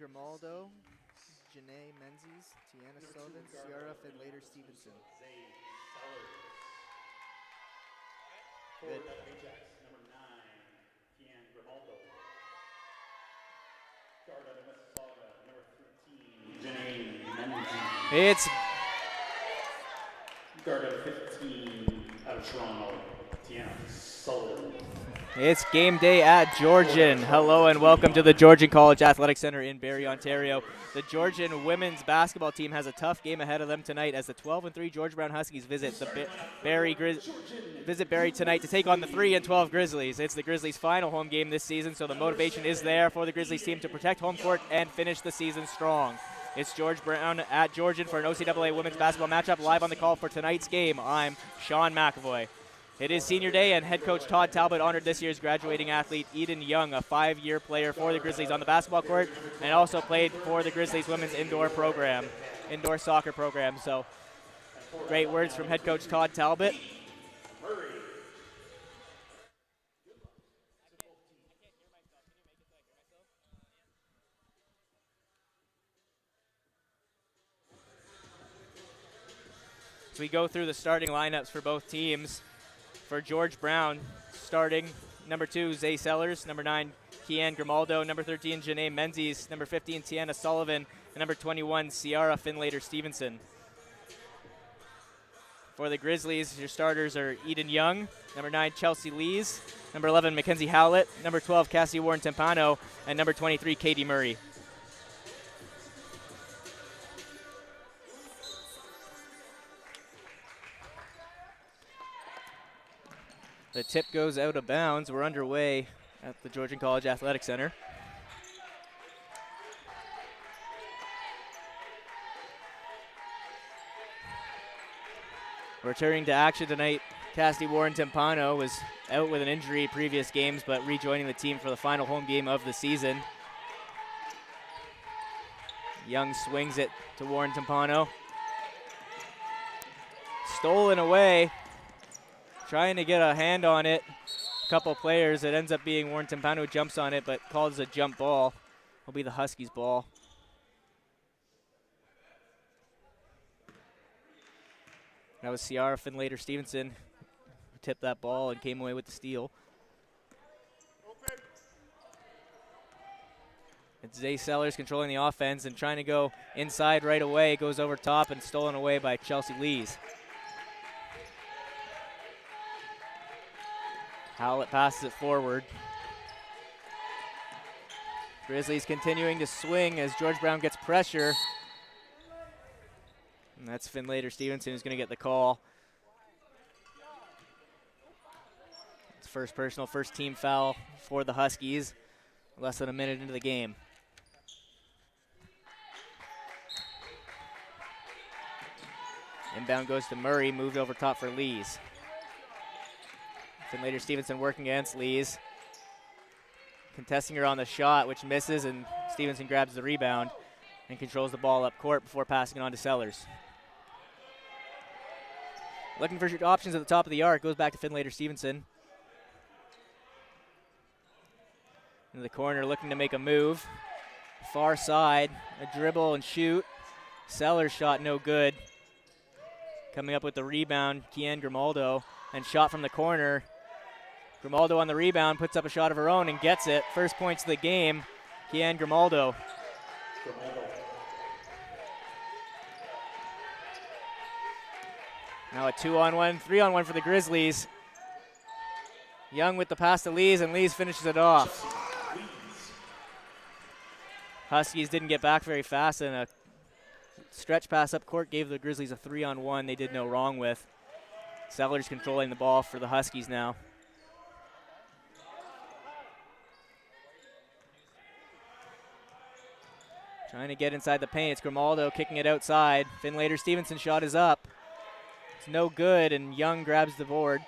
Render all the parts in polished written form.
Grimaldo, Janae Menzies, Tiana Sullivan, Ciara Finlater Stevenson. Good. Number 9, Kian Grimaldo. Guard out of Mississauga, number 13, Janae Menzies. It's guard out of 15 out of Toronto, Tiana Sullivan. It's game day at Georgian. Hello and welcome to the Georgian College Athletic Centre in Barrie, Ontario. The Georgian women's basketball team has a tough game ahead of them tonight as the 12-3 George Brown Huskies visit Barrie tonight to take on the 3-12 Grizzlies. It's the Grizzlies' final home game this season, so the motivation is there for the Grizzlies team to protect home court and finish the season strong. It's George Brown at Georgian for an OCAA women's basketball matchup. Live on the call for tonight's game, I'm Sean McAvoy. It is senior day, and head coach Todd Talbot honored this year's graduating athlete Eden Young, a 5-year player for the Grizzlies on the basketball court, and also played for the Grizzlies women's indoor soccer program. So great words from head coach Todd Talbot. So we go through the starting lineups for both teams. For George Brown, starting number 2, Zay Sellers, number 9, Kian Grimaldo, number 13, Janae Menzies, number 15, Tiana Sullivan, and number 21, Ciara Finlater Stevenson. For the Grizzlies, your starters are Eden Young, number 9, Chelsea Lees, number 11, Mackenzie Howlett, number 12, Cassie Warren-Timpano, and number 23, Katie Murray. The tip goes out of bounds. We're underway at the Georgian College Athletic Centre. Returning to action tonight, Cassie Warren-Timpano was out with an injury previous games, but rejoining the team for the final home game of the season. Young swings it to Warren-Timpano. Stolen away. Trying to get a hand on it. A couple players. It ends up being Warren-Timpano who jumps on it, but calls a jump ball. It'll be the Huskies' ball. That was Ciara Finlater Stevenson who tipped that ball and came away with the steal. It's Zay Sellers controlling the offense and trying to go inside right away. It goes over top and stolen away by Chelsea Lees. Howlett passes it forward. Grizzlies continuing to swing as George Brown gets pressure. And that's Finlater Stevenson who's going to get the call. It's first team foul for the Huskies. Less than a minute into the game. Inbound goes to Murray, moved over top for Lees. Finlater Stevenson working against Lees. Contesting her on the shot, which misses, and Stevenson grabs the rebound and controls the ball up court before passing it on to Sellers. Looking for options at the top of the arc, goes back to Finlater Stevenson. Into the corner, looking to make a move. Far side, a dribble and shoot. Sellers shot no good. Coming up with the rebound, Kian Grimaldo, and shot from the corner. Grimaldo on the rebound, puts up a shot of her own and gets it. First points of the game, Kian Grimaldo. Now a 2-on-1, 3-on-1 for the Grizzlies. Young with the pass to Lees, and Lees finishes it off. Huskies didn't get back very fast, and a stretch pass up court gave the Grizzlies a 3-on-1 they did no wrong with. Sellers controlling the ball for the Huskies now. Trying to get inside the paint. It's Grimaldo kicking it outside. Finlater Stevenson shot is up. It's no good, and Young grabs the board.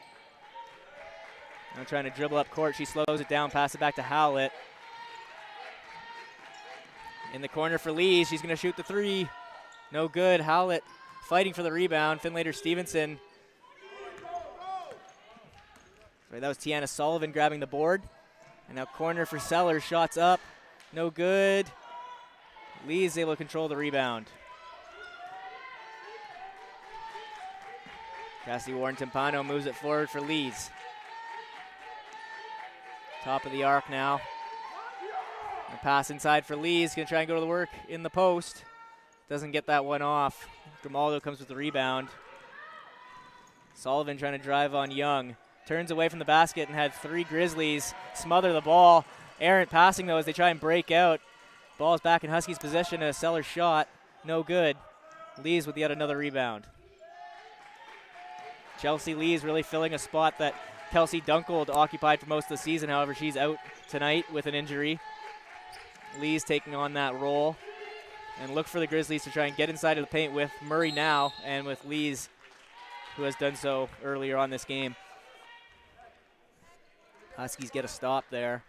Now trying to dribble up court. She slows it down, pass it back to Howlett. In the corner for Lees. She's going to shoot the three. No good. Howlett fighting for the rebound. Finlater Stevenson. Sorry, that was Tiana Sullivan grabbing the board. And now corner for Sellers. Shots up. No good. Lee's is able to control the rebound. Cassidy Warren-Timpano moves it forward for Lee's. Top of the arc now. A pass inside for Lee's. Going to try and go to the work in the post. Doesn't get that one off. Grimaldo comes with the rebound. Sullivan trying to drive on Young. Turns away from the basket and had 3 Grizzlies smother the ball. Errant passing, though, as they try and break out. Ball's back in Huskies' possession. A Sellers shot. No good. Lee's with yet another rebound. Chelsea Lee's really filling a spot that Kelsey Dunkel occupied for most of the season. However, she's out tonight with an injury. Lee's taking on that role. And look for the Grizzlies to try and get inside of the paint with Murray now and with Lee's, who has done so earlier on this game. Huskies get a stop there.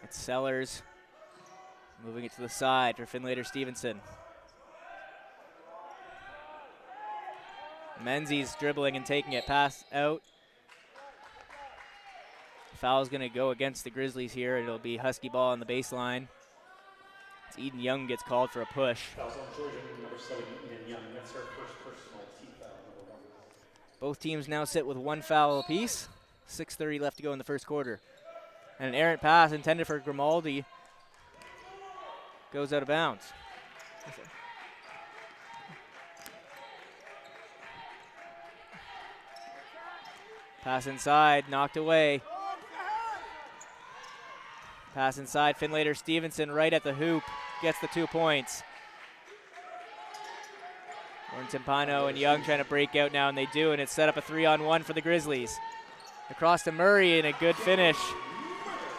It's Sellers moving it to the side for Finlater-Stevenson. Menzies dribbling and taking it, pass out. Foul's going to go against the Grizzlies here. It'll be Husky ball on the baseline. It's Eden Young gets called for a push. Fouls on Georgian, number 7, Eden Young. That's her first personal team foul, number 1. Both teams now sit with 1 foul apiece. 6:30 left to go in the first quarter. And an errant pass intended for Grimaldi goes out of bounds. Pass inside, knocked away. Pass inside, Finlater-Stevenson right at the hoop, gets the 2 points. Warren-Timpano and Young trying to break out now, and they do, and it's set up a 3-on-1 for the Grizzlies. Across to Murray, and a good finish.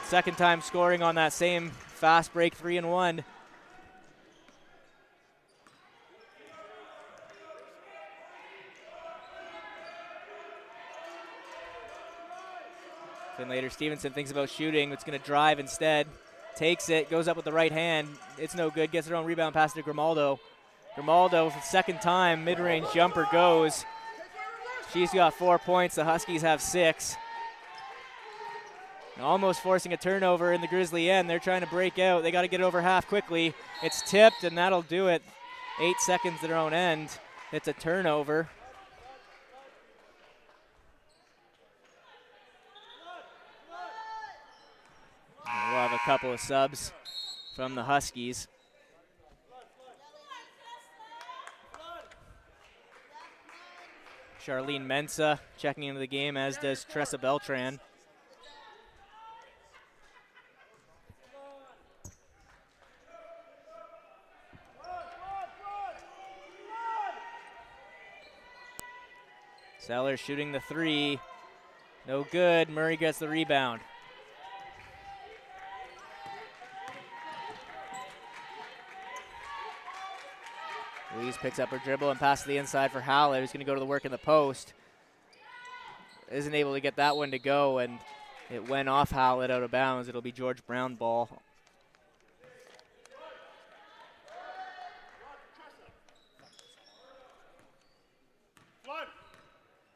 Second time scoring on that same fast break 3-and-1. Finlater-Stevenson thinks about shooting. It's going to drive instead. Takes it, goes up with the right hand. It's no good. Gets her own rebound pass to Grimaldo. Grimaldo for the second time. Mid-range jumper goes. She's got 4 points. The Huskies have 6. Almost forcing a turnover in the Grizzly end. They're trying to break out. They got to get over half quickly. It's tipped, and that'll do it. 8 seconds to their own end. It's a turnover. We'll have a couple of subs from the Huskies. Charlene Mensah checking into the game, as does Tressa Beltran. Sellers shooting the 3. No good. Murray gets the rebound. Louise picks up her dribble and passes the inside for Hallett, who's going to go to the work in the post. Isn't able to get that one to go, and it went off Hallett out of bounds. It'll be George Brown ball. Flood.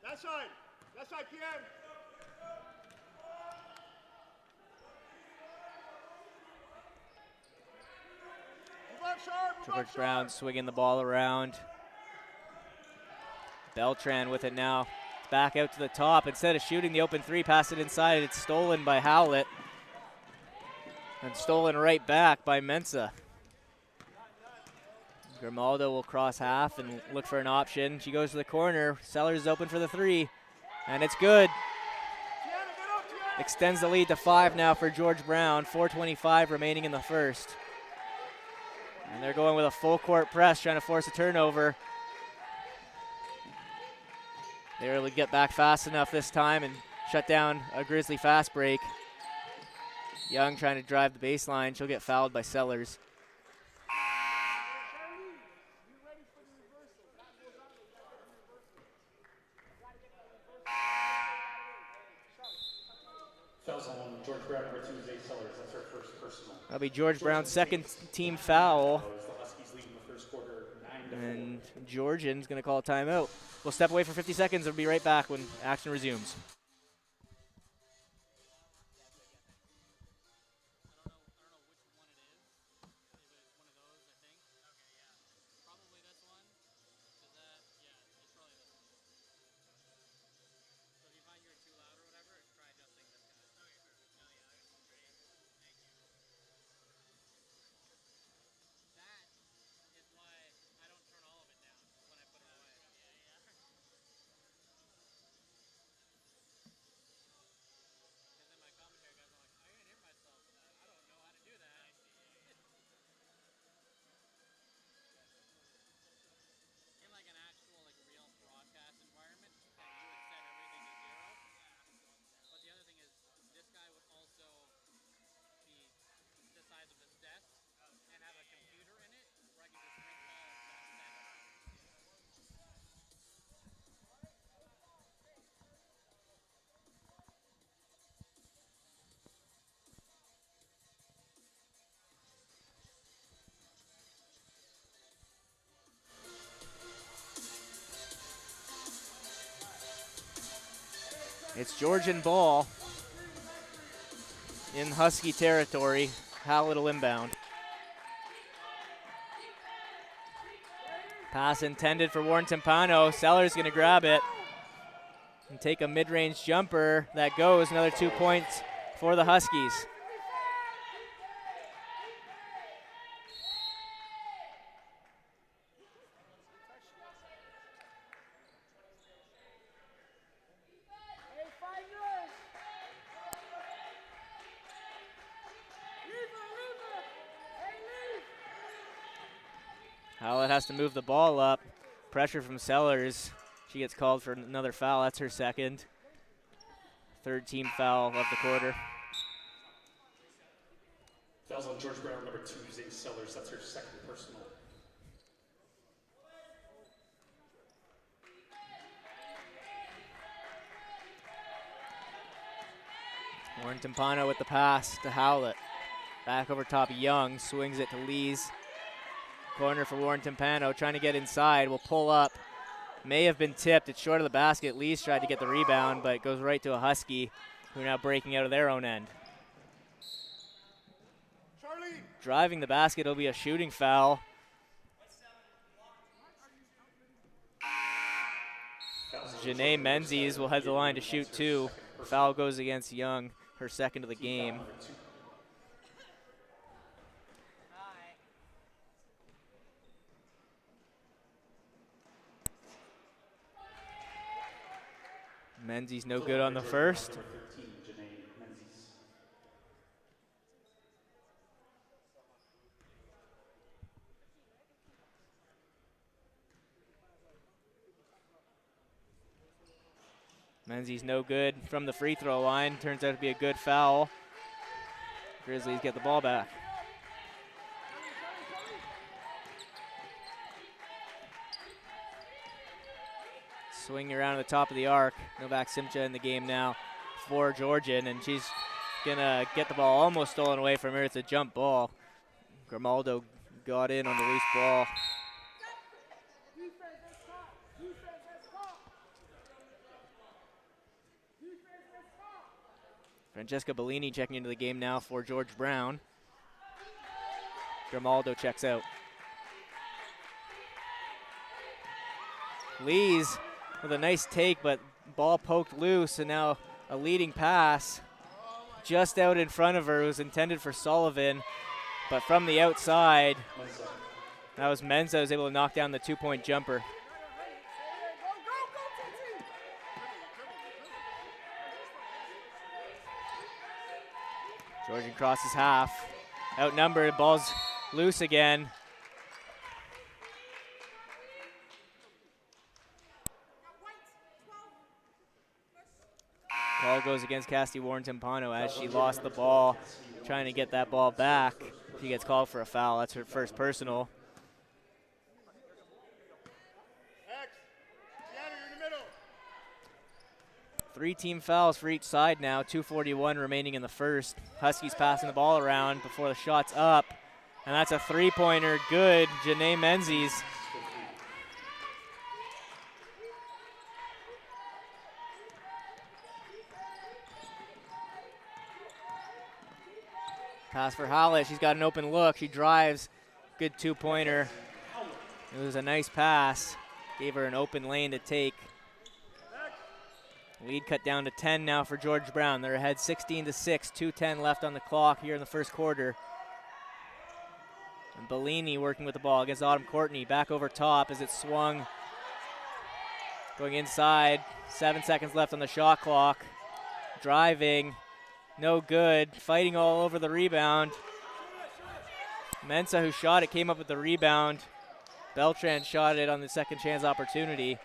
That side. That side, PM. George Brown swinging the ball around. Beltran with it now. Back out to the top. Instead of shooting the open 3, pass it inside. It's stolen by Howlett. And stolen right back by Mensah. Grimaldo will cross half and look for an option. She goes to the corner. Sellers is open for the 3. And it's good. Extends the lead to 5 now for George Brown. 4:25 remaining in the first. And they're going with a full court press, trying to force a turnover. They really get back fast enough this time and shut down a Grizzly fast break. Young trying to drive the baseline. She'll get fouled by Sellers. Fouls on George Brown, number 2, Zay Sellers. That's her first personal. That'll be George Brown's second team foul. The Huskies lead in the first quarter, And Georgian's going to call a timeout. We'll step away for 50 seconds and be right back when action resumes. It's Georgian ball in Husky territory. Hallett will inbound. Pass intended for Warren Timpano. Sellers going to grab it and take a mid-range jumper. That goes. Another 2 points for the Huskies. Hallett has to move the ball up. Pressure from Sellers. She gets called for another foul. That's her second. Third team foul of the quarter. Fouls on George Brown, number 2, Zane Sellers. That's her second personal. Warren Timpano with the pass to Howlett. Back over top, Young swings it to Lees. Corner for Warren Timpano, trying to get inside. Will pull up. May have been tipped. It's short of the basket. Lees tried to get the rebound, but it goes right to a Husky, who are now breaking out of their own end. Charlie. Driving the basket will be a shooting foul. Janae Menzies will head to the line to shoot 2. Foul goes against Young, her second of the game. Menzies no good on the first. Menzies no good from the free throw line. Turns out to be a good foul. Grizzlies get the ball back. Swinging around the top of the arc. Novak Simcha in the game now for Georgian, and she's gonna get the ball almost stolen away from her. It's a jump ball. Grimaldo got in on the loose ball. Francesca Bellini checking into the game now for George Brown. Grimaldo checks out. Lees with a nice take, but ball poked loose, and now a leading pass just out in front of her. It was intended for Sullivan, but from the outside, that was Menza who was able to knock down the 2-point jumper. Georgian crosses half. Outnumbered, ball's loose again. Ball goes against Cassidy Warren Timpano as she lost the ball, trying to get that ball back. She gets called for a foul. That's her first personal. Three team fouls for each side now, 2:41 remaining in the first. Huskies passing the ball around before the shot's up, and that's a three-pointer. Good, Janae Menzies. Pass for Howlett. She's got an open look. She drives. Good two-pointer. It was a nice pass. Gave her an open lane to take. Lead cut down to 10 now for George Brown. They're ahead 16-6, 2:10 left on the clock here in the first quarter. And Bellini working with the ball against Autumn Courtney. Back over top as it swung. Going inside. 7 seconds left on the shot clock. Driving. No good. Fighting all over the rebound. Mensah, who shot it, came up with the rebound. Beltran shot it on the second chance opportunity.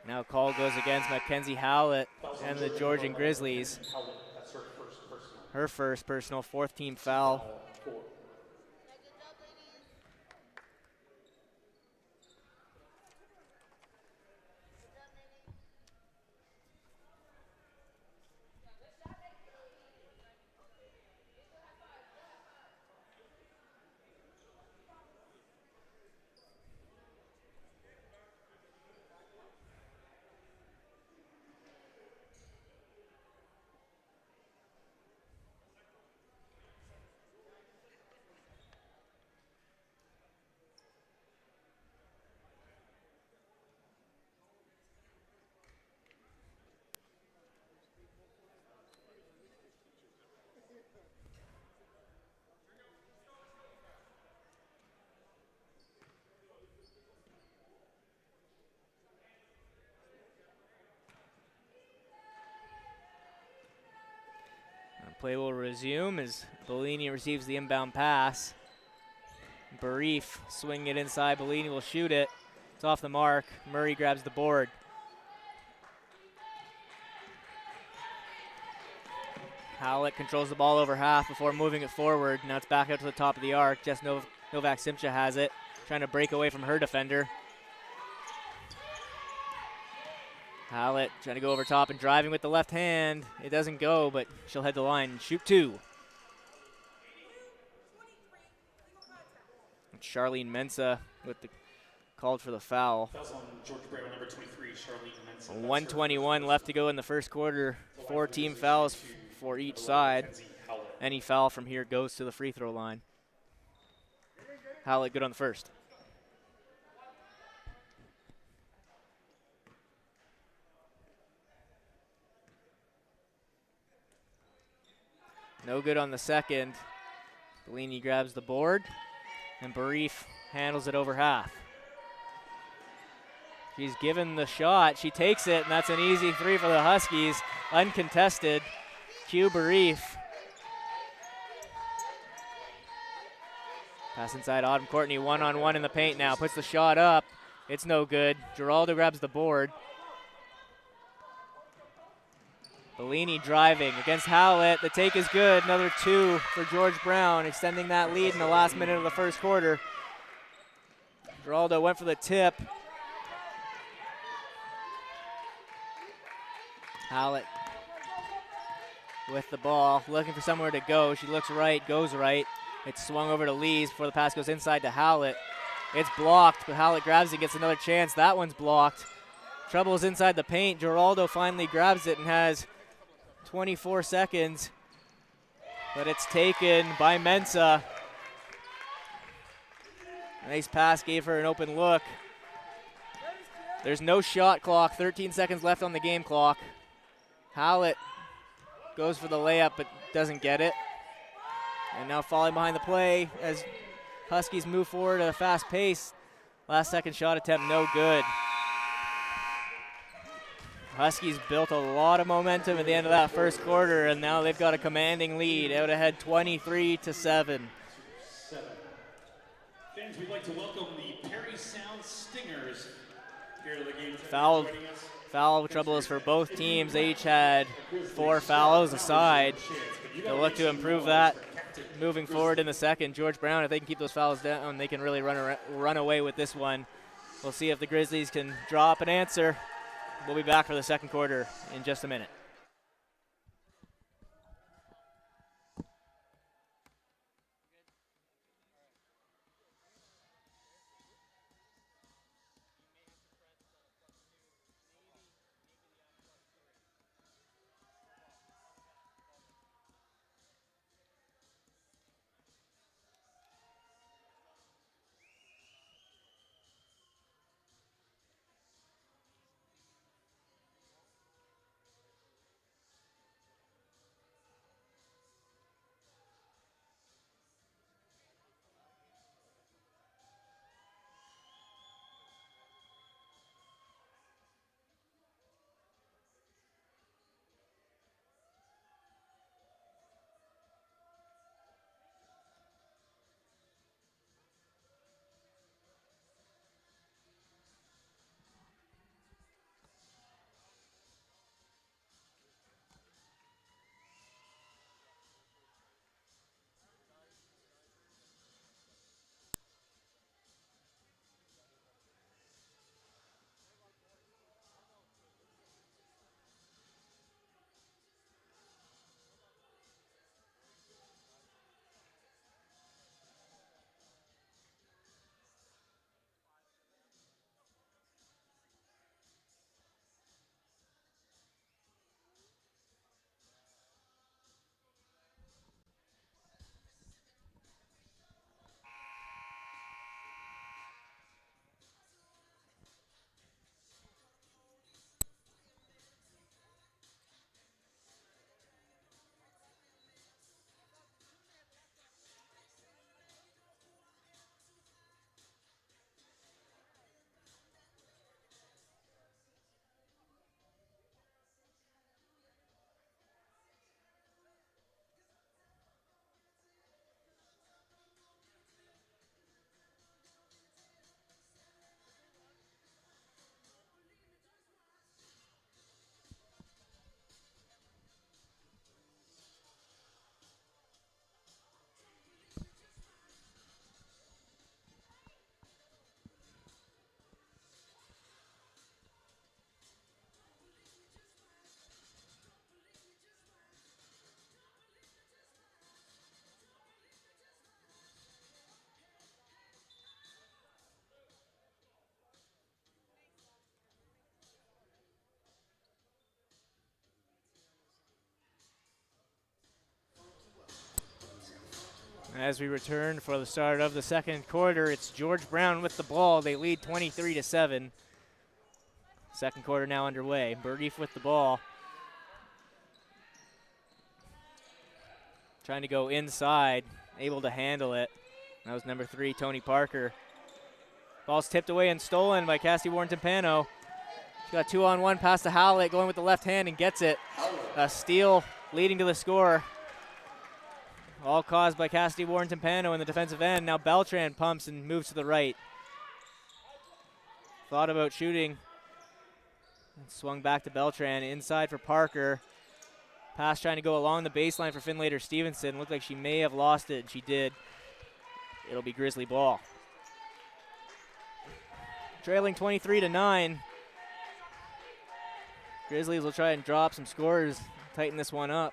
Now call goes against Mackenzie Howlett and the Georgian Grizzlies. That's her first personal. Her first personal, fourth team foul. Four. Play will resume as Bellini receives the inbound pass. Barif swinging it inside. Bellini will shoot it. It's off the mark. Murray grabs the board. Howlett controls the ball over half before moving it forward. Now it's back out to the top of the arc. Jess Novak Simcha has it, trying to break away from her defender. Howlett trying to go over top and driving with the left hand. It doesn't go, but she'll head the line and shoot two. Charlene Mensah with the called for the foul. Fouls on George Brown, number 23, Charlene Mensah. 1:21 left to go in the first quarter. 4 team fouls for each side. Any foul from here goes to the free throw line. Howlett good on the first. No good on the second. Bellini grabs the board, and Barif handles it over half. She's given the shot. She takes it, and that's an easy three for the Huskies. Uncontested. Q Barif. Pass inside Autumn Courtney, one-on-one in the paint now. Puts the shot up. It's no good. Giraldo grabs the board. Bellini driving against Howlett. The take is good. Another two for George Brown, extending that lead in the last minute of the first quarter. Giraldo went for the tip. Howlett with the ball, looking for somewhere to go. She looks right, goes right. It's swung over to Lees before the pass goes inside to Howlett. It's blocked, but Howlett grabs it, gets another chance. That one's blocked. Trouble is inside the paint. Giraldo finally grabs it and has 24 seconds, but it's taken by Mensah. Nice pass, gave her an open look. There's no shot clock, 13 seconds left on the game clock. Howlett goes for the layup, but doesn't get it. And now falling behind the play as Huskies move forward at a fast pace. Last second shot attempt, no good. Huskies built a lot of momentum at the end of that first quarter, and now they've got a commanding lead, out ahead 23-7. Fans, we'd like to welcome the Perry Sound Stingers here to the game. Foul trouble is for both teams. They each had 4 fouls aside. They'll look to improve that moving forward in the second. George Brown, if they can keep those fouls down, they can really run away with this one. We'll see if the Grizzlies can draw up an answer. We'll be back for the second quarter in just a minute. As we return for the start of the second quarter, it's George Brown with the ball. They lead 23-7. Second quarter now underway. Burief with the ball. Trying to go inside, able to handle it. That was number 3, Tony Parker. Ball's tipped away and stolen by Cassidy Warren-Timpano. She got 2-on-1 pass to Howlett, going with the left hand and gets it. A steal leading to the score. All caused by Cassidy Warren-Timpano in the defensive end. Now Beltran pumps and moves to the right. Thought about shooting. Swung back to Beltran, inside for Parker. Pass trying to go along the baseline for Finlater Stevenson. Looked like she may have lost it, and she did. It'll be Grizzly ball. Trailing 23-9. Grizzlies will try and drop some scores, tighten this one up.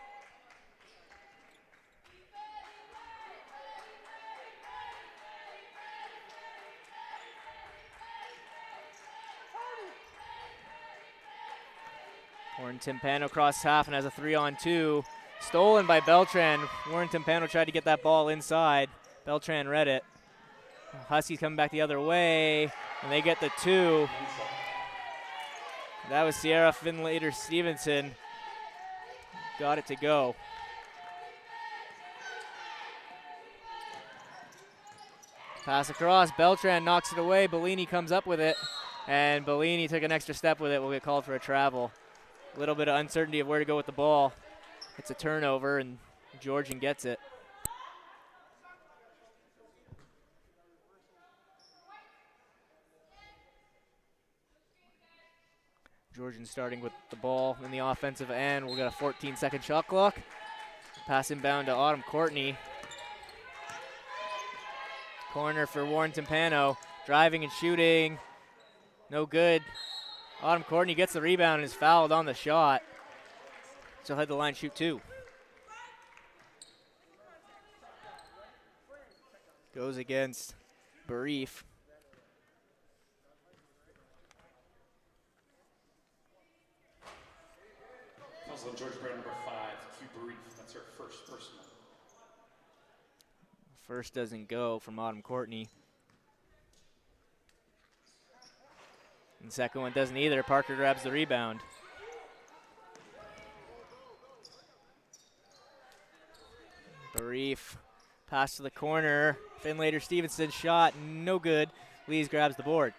Warren-Timpano crosses half and has a 3-on-2. Stolen by Beltran. Warren-Timpano tried to get that ball inside. Beltran read it. Huskies coming back the other way, and they get the 2. That was Sierra Finlater Stevenson. Got it to go. Pass across. Beltran knocks it away. Bellini comes up with it, and Bellini took an extra step with it. Will get called for a travel. A little bit of uncertainty of where to go with the ball. It's a turnover, and Georgian gets it. Georgian starting with the ball in the offensive end. We'll get a 14-second shot clock. Pass inbound to Autumn Courtney. Corner for Warren-Timpano. Driving and shooting. No good. Autumn Courtney gets the rebound and is fouled on the shot. She'll head the line, shoot 2. Goes against Burief. Also George Brown, number 5, Q Burief. That's her first personal. First doesn't go from Autumn Courtney. And second one doesn't either. Parker grabs the rebound. Burief, pass to the corner. Finlater Stevenson shot, no good. Lees grabs the board.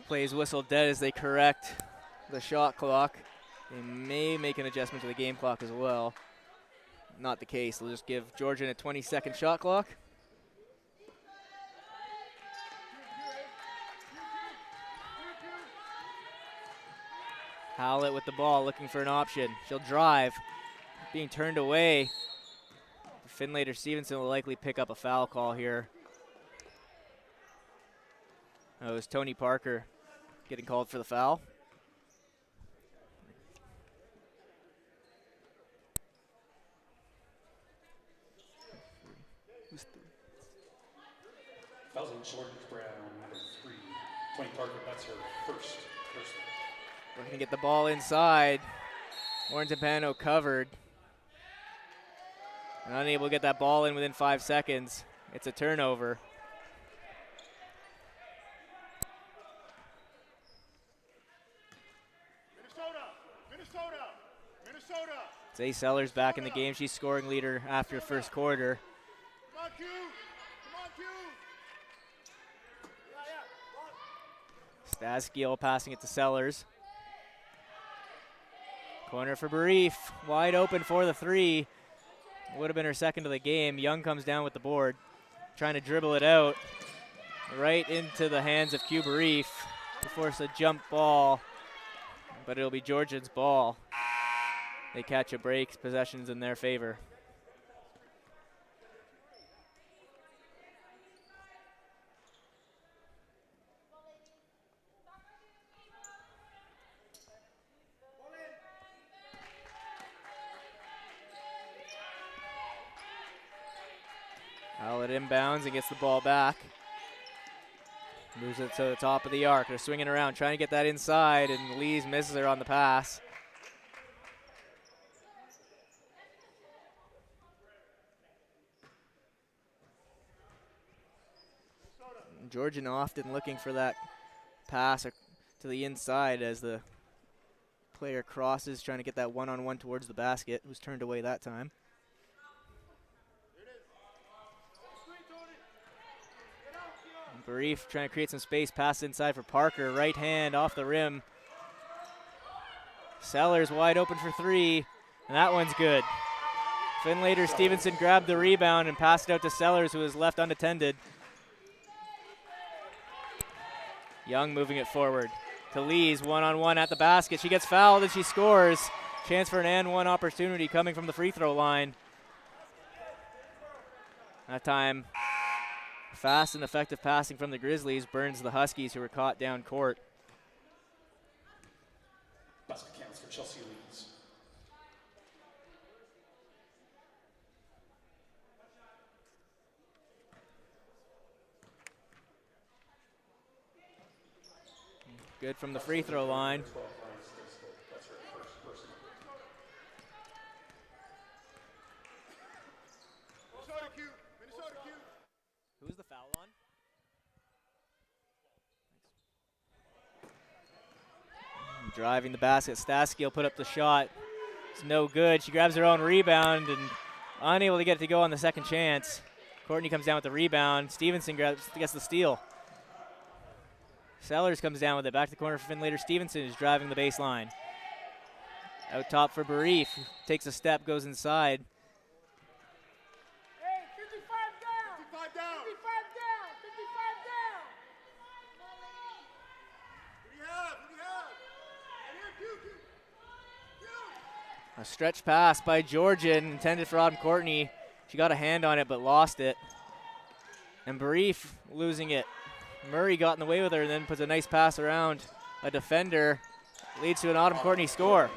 Plays whistle dead as they correct the shot clock. They may make an adjustment to the game clock as well. Not the case. They'll just give Georgian a 20-second shot clock. Howlett with the ball, looking for an option. She'll drive. Being turned away. Finlater Stevenson will likely pick up a foul call here. Oh, it was Tony Parker getting called for the foul. Fouls on George Brown, number 3. Tony Parker, that's her first. We're going to get the ball inside. Warren-Timpano covered. And unable to get that ball in within 5 seconds. It's a turnover. Minnesota. Zay Sellers back in the game. She's scoring leader after the first quarter. Come on, Q. Come on, Q. Staskiel passing it to Sellers. Corner for Burief. Wide open for the 3. Would have been her second of the game. Young comes down with the board. Trying to dribble it out. Right into the hands of Q Burief to force a jump ball. But it'll be Georgian's ball. They catch a break. Possessions in their favor. Howlett inbounds and gets the ball back. Moves it to the top of the arc. They're swinging around, trying to get that inside, and Lees misses her on the pass. Georgian often looking for that pass to the inside as the player crosses, trying to get that one-on-one towards the basket. It was turned away that time. Barif trying to create some space, pass inside for Parker. Right hand off the rim. Sellers wide open for three, and that one's good. Finlater Stevenson grabbed the rebound and passed it out to Sellers, who was left unattended. Young moving it forward to Lees, one-on-one at the basket. She gets fouled and she scores. Chance for an and-one opportunity coming from the free throw line. That time, fast and effective passing from the Grizzlies burns the Huskies, who were caught down court. Basket counts for Chelsea Lees. Good from the free throw line. That's her first personal. Minnesota cue. Minnesota cue. Who's the foul on? Driving the basket, Stasky will put up the shot. It's no good. She grabs her own rebound and unable to get it to go on the second chance. Courtney comes down with the rebound. Stevenson gets the steal. Sellers comes down with it. Back to the corner for Finlater Stevenson, who's driving the baseline. Out top for Barif. Takes a step, goes inside. Hey, 55 down. 55 down. 55 down. 55 down. What do you have? What do you have? Right here, cue. A stretch pass by Georgian, intended for Autumn Courtney. She got a hand on it, but lost it. And Barif losing it. Murray got in the way with her and then puts a nice pass around a defender. Leads to an Autumn Courtney score.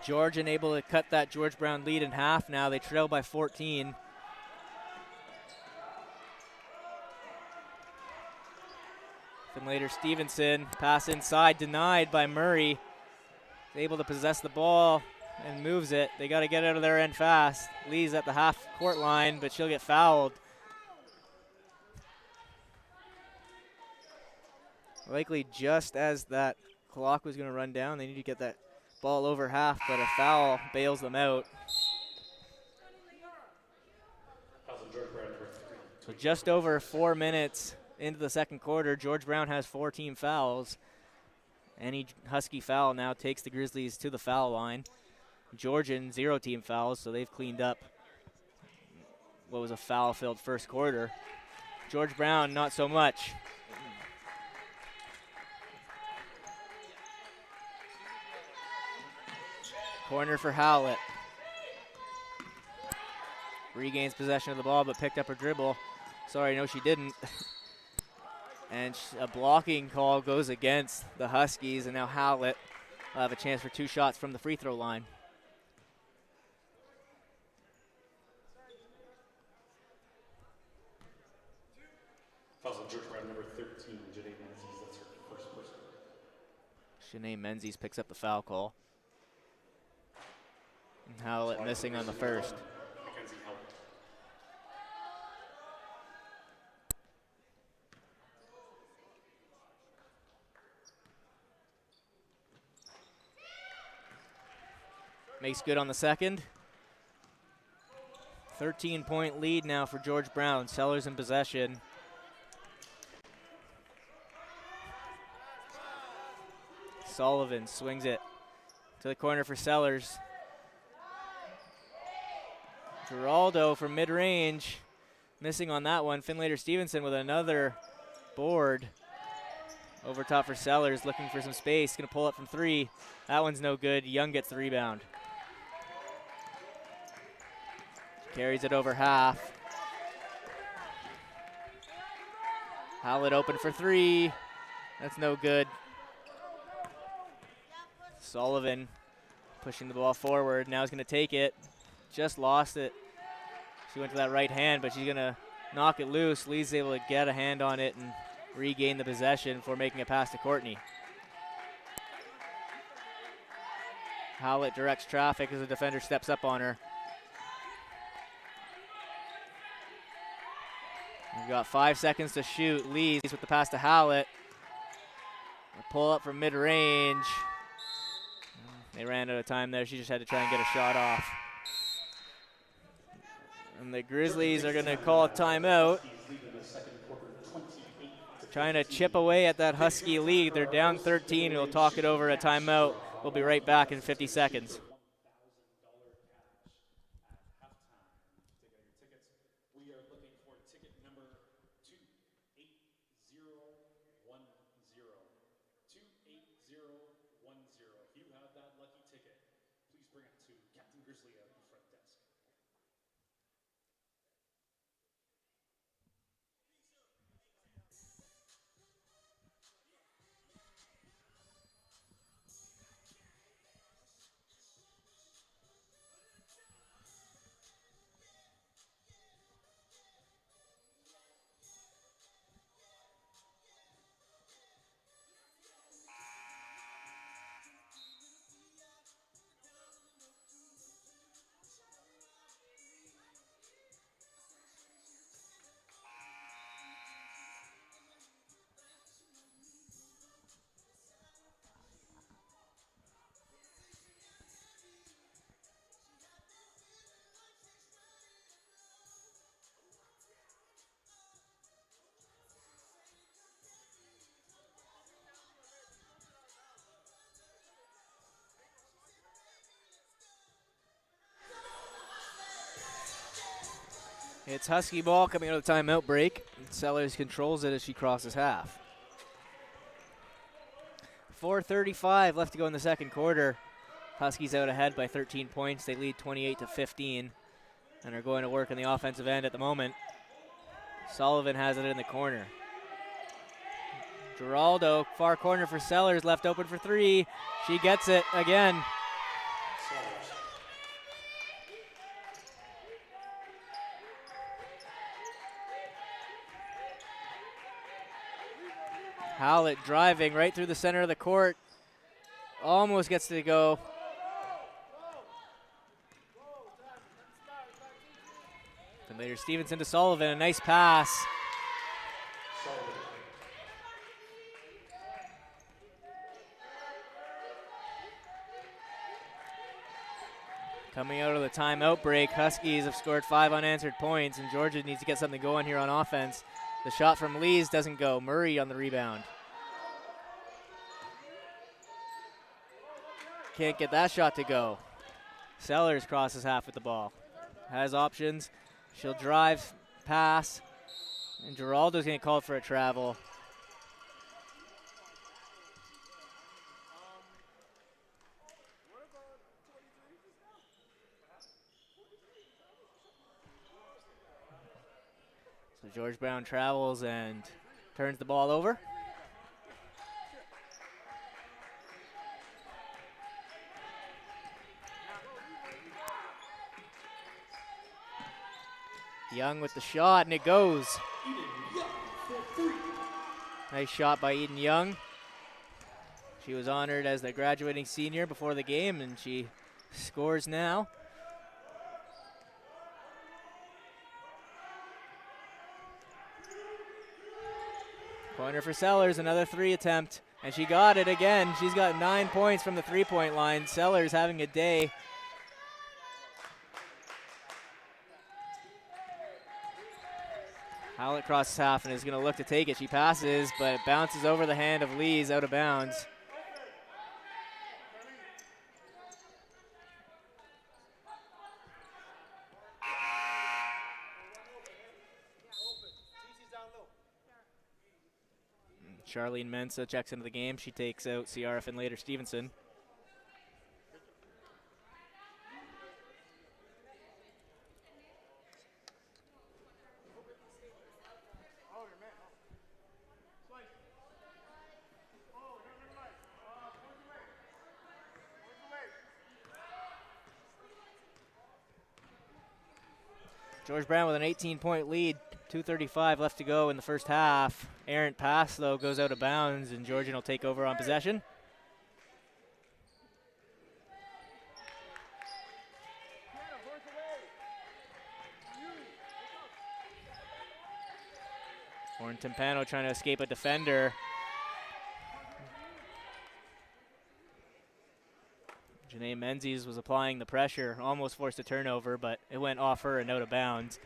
Georgian able to cut that George Brown lead in half now. They trail by 14. Finlater Stevenson, pass inside, denied by Murray. Able to possess the ball and moves it. They got to get out of their end fast. Lee's at the half court line, but she'll get fouled. Likely just as that clock was going to run down, they need to get that ball over half, but a foul bails them out. So just over 4 minutes into the second quarter, George Brown has 4 team fouls. Any Husky foul now takes the Grizzlies to the foul line. Georgian, 0 team fouls, so they've cleaned up what was a foul-filled first quarter. George Brown, not so much. Corner for Howlett. Regains possession of the ball, but picked up her dribble. Sorry, no, she didn't. And a blocking call goes against the Huskies, and now Howlett will have a chance for 2 shots from the free throw line. Fouls on George Brown, number 13, Janae Menzies. That's her first person. Shanae Menzies picks up the foul call. And Howlett missing on the first. Mackenzie Howlett. Makes good on the second. 13-point lead now for George Brown. Sellers in possession. Sullivan swings it to the corner for Sellers. Giraldo from mid-range. Missing on that one. Finlater Stevenson with another board. Over top for Sellers, looking for some space. Going to pull up from 3. That one's no good. Young gets the rebound. Carries it over half. Howlett open for 3. That's no good. Sullivan pushing the ball forward. Now he's going to take it. Just lost it. She went to that right hand, but she's going to knock it loose. Lee's able to get a hand on it and regain the possession for making a pass to Courtney. Howlett directs traffic as the defender steps up on her. We've got 5 seconds to shoot. Lee's with the pass to Howlett. A pull up from mid-range. They ran out of time there. She just had to try and get a shot off. And the Grizzlies are going to call a timeout. Trying to chip away at that Husky lead. They're down 13. We'll talk it over a timeout. We'll be right back in 50 seconds. It's Husky ball coming out of the timeout break. Sellers controls it as she crosses half. 4:35 left to go in the second quarter. Huskies out ahead by 13 points. They lead 28-15 and are going to work on the offensive end at the moment. Sullivan has it in the corner. Giraldo, far corner for Sellers, left open for three. She gets it again. Howlett driving right through the center of the court. Almost gets to go. And later Stevenson to Sullivan, a nice pass. Coming out of the timeout break, Huskies have scored 5 unanswered points, and Georgia needs to get something going here on offense. The shot from Lees doesn't go. Murray on the rebound. Can't get that shot to go. Sellers crosses half with the ball. Has options. She'll drive, pass, and Giraldo's going to call for a travel. So George Brown travels and turns the ball over. Young with the shot, and it goes. Nice shot by Eden Young. She was honored as the graduating senior before the game, and she scores now. Corner for Sellers, another three attempt, and she got it again. She's got 9 points from the three-point line. Sellers having a day. Howlett crosses half and is going to look to take it. She passes, but it bounces over the hand of Lees out of bounds. Charlene Mensa checks into the game. She takes out Ciara Finlater Stevenson. George Brown with an 18-point lead, 2:35 left to go in the first half. Errant pass, though, goes out of bounds, and Georgian will take over on possession. Warren Timpano trying to escape a defender. Janae Menzies was applying the pressure, almost forced a turnover, but it went off her and out of bounds.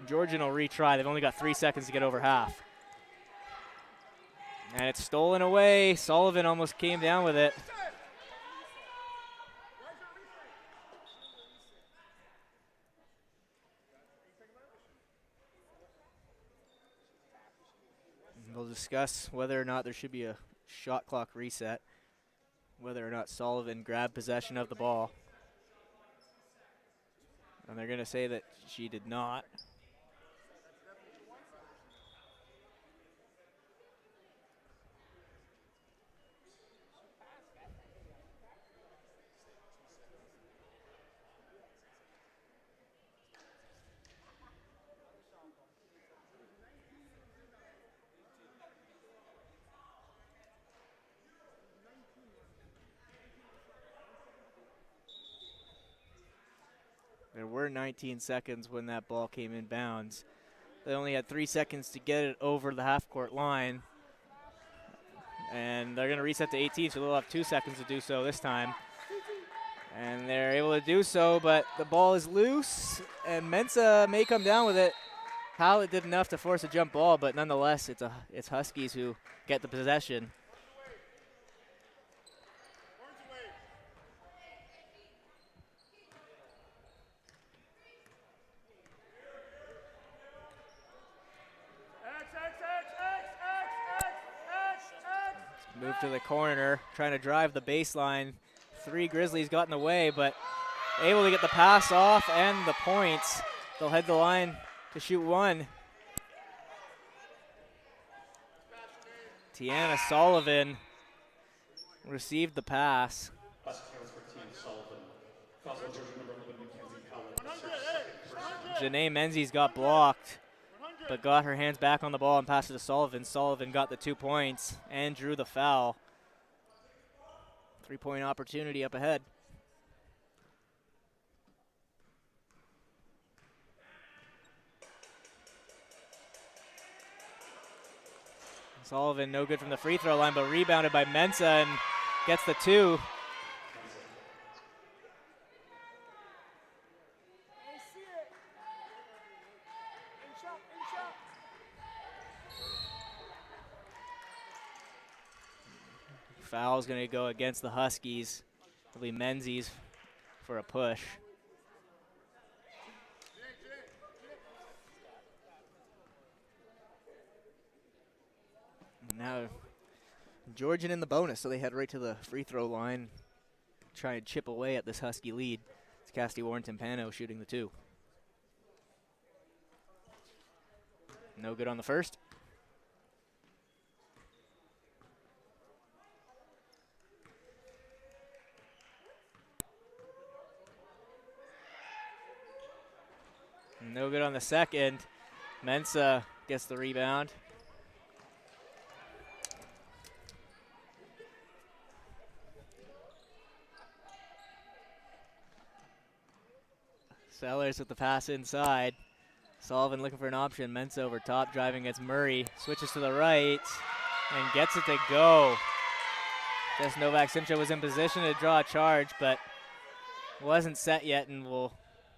Georgian will retry. They've only got 3 seconds to get over half. And it's stolen away. Sullivan almost came down with it. We'll discuss whether or not there should be a shot clock reset, whether or not Sullivan grabbed possession of the ball. And they're going to say that she did not. There were 19 seconds when that ball came in bounds. They only had 3 seconds to get it over the half-court line. And they're going to reset to 18, so they'll have 2 seconds to do so this time. And they're able to do so, but the ball is loose, and Mensa may come down with it. Howlett did enough to force a jump ball, but nonetheless, it's Huskies who get the possession. Move to the corner, trying to drive the baseline. 3 Grizzlies got in the way, but able to get the pass off and the points. They'll head the line to shoot 1. Tiana Sullivan received the pass. Janae Menzies got blocked, but got her hands back on the ball and passed it to Sullivan. Sullivan got the 2 points and drew the foul. 3-point opportunity up ahead. Sullivan no good from the free throw line, but rebounded by Mensa and gets the 2. Foul's going to go against the Huskies. It'll be Menzies for a push. Now, Georgian in the bonus, so they head right to the free throw line. Try and chip away at this Husky lead. It's Cassidy Warren Timpano shooting the 2. No good on the first. No good on the second. Mensa gets the rebound. Sellers with the pass inside. Sullivan looking for an option. Mensa over top, driving against Murray. Switches to the right and gets it to go. Just Novak Simcha was in position to draw a charge, but wasn't set yet and will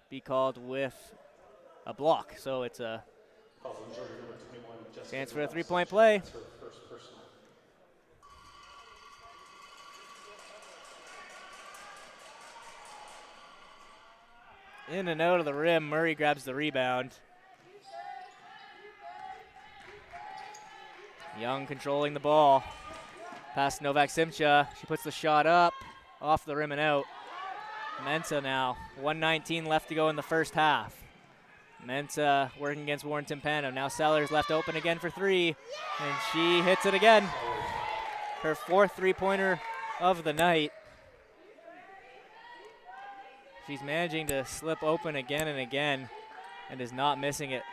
be called with a block. So it's a chance for a 3-point play. In and out of the rim, Murray grabs the rebound. Young controlling the ball. Past Novak Simcha. She puts the shot up, off the rim and out. Mensa now. 1:19 left to go in the first half. Mensa working against Warren Timpano. Now Sellers left open again for 3, and she hits it again. Her 4th 3-pointer of the night. She's managing to slip open again and again. and is not missing it.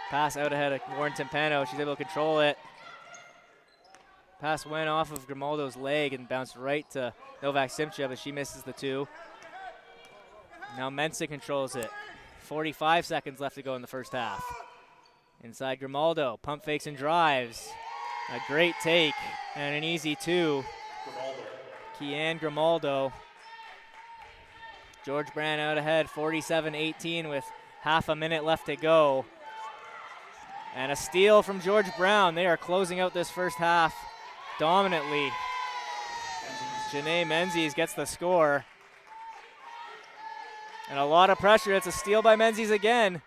Pass out ahead of Warrington Pano. She's able to control it. Pass went off of Grimaldo's leg and bounced right to Novak Simcha, but she misses the two. Now Mensa controls it. 45 seconds left to go in the first half. Inside Grimaldo, pump fakes and drives. A great take and an easy two. Kian Grimaldo. George Brown out ahead, 47-18 with half a minute left to go. And a steal from George Brown. They are closing out this first half dominantly. Janae Menzies gets the score. And a lot of pressure. It's a steal by Menzies again.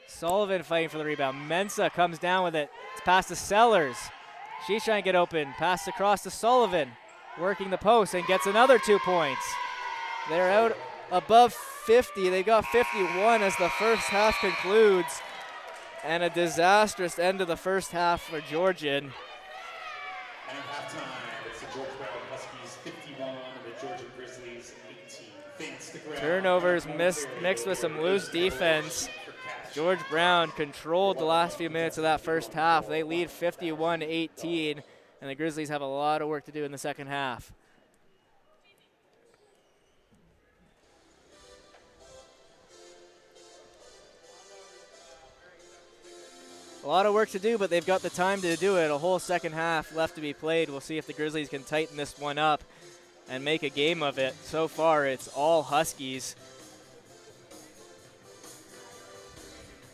Sullivan fighting for the rebound. Mensa comes down with it. It's past to Sellers. She's trying to get open. Pass across to Sullivan. Working the post and gets another 2 points. They're out above 50. They got 51 as the first half concludes. And a disastrous end of the first half for Georgian. And at halftime, it's the George Brown Huskies 51 and the Georgian Grizzlies 18. Turnovers mixed with some loose defense. George Brown controlled the last few minutes of that first half. They lead 51-18, and the Grizzlies have a lot of work to do in the second half. A lot of work to do, but they've got the time to do it. A whole second half left to be played. We'll see if the Grizzlies can tighten this one up and make a game of it. So far, it's all Huskies.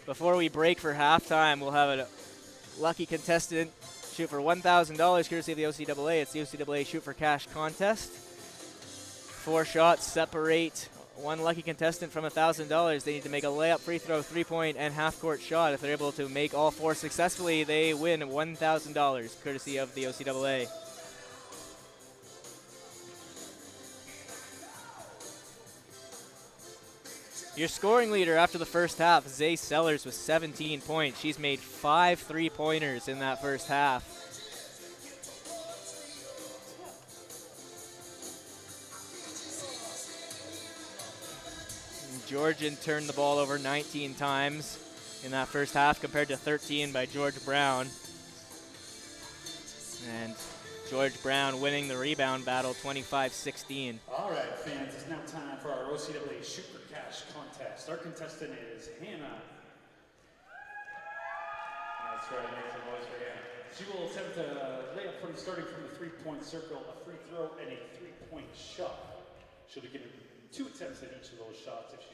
Before we break for halftime, we'll have a lucky contestant shoot for $1,000 courtesy of the OCAA. It's the OCAA Shoot for Cash contest. 4 shots separate one lucky contestant from $1,000. They need to make a layup, free throw, 3-point, and half-court shot. If they're able to make all 4 successfully, they win $1,000 courtesy of the OCAA. Your scoring leader after the first half, Zay Sellers, with 17 points. She's made 5 3-pointers in that first half. Georgian turned the ball over 19 times in that first half compared to 13 by George Brown. And George Brown winning the rebound battle 25-16. All right, fans, it's now time for our OCAA Shoot for Cash contest. Our contestant is Hannah. That's right, make some noise for Hannah. She will attempt a layup starting from the 3-point circle, a free throw, and a 3-point shot. She'll be given 2 attempts at each of those shots. If she's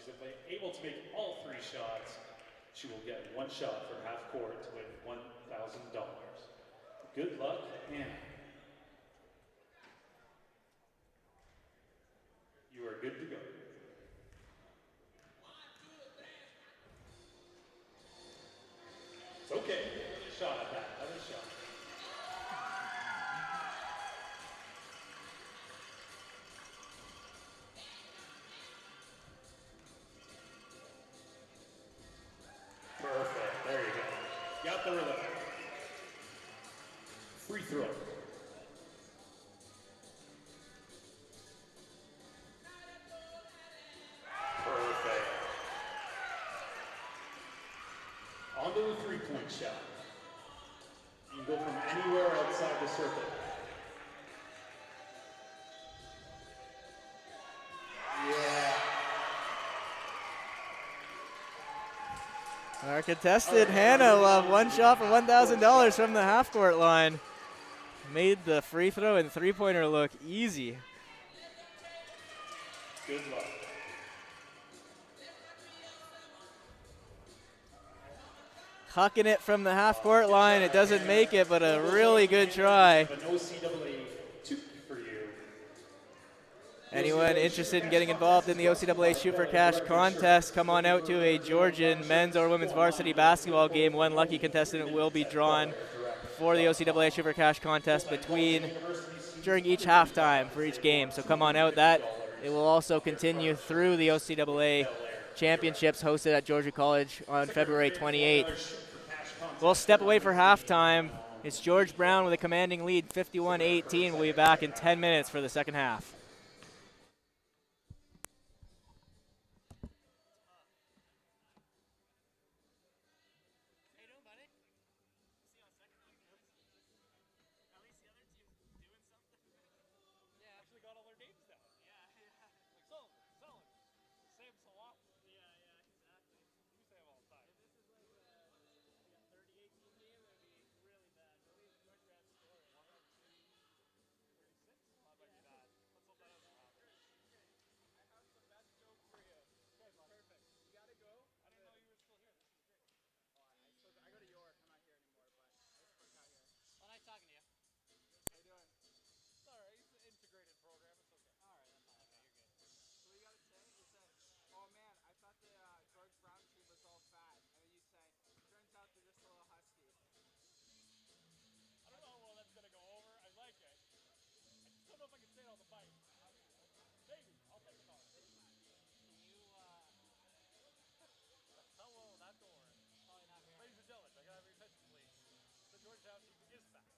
able to make all 3 shots, she will get 1 shot for half court to win $1,000. Good luck, Hannah. You are good to go. It's okay. Another shot at that. Another shot. Perfect. There you go. Got the rhythm. Free throw. Perfect. On to the 3-point shot. You can go from anywhere outside the circle. Yeah. Our contestant, Hannah, will have 1 shot for $1,000 from the half-court line. Made the free throw and 3-pointer look easy. Good luck. Hucking it from the half-court line. It doesn't make it, but a really good try. An OCAA 2 for you. Anyone interested in getting involved in the OCAA Shoot for Cash contest, come on out to a Georgian men's or women's varsity basketball game. 1 lucky contestant will be drawn for the OCAA Shoot for Cash contest during each halftime for each game. So come on out. It will also continue through the OCAA Championships hosted at Georgia College on February 28th. We'll step away for halftime. It's George Brown with a commanding lead, 51-18. We'll be back in 10 minutes for the second half. Georgetown is back.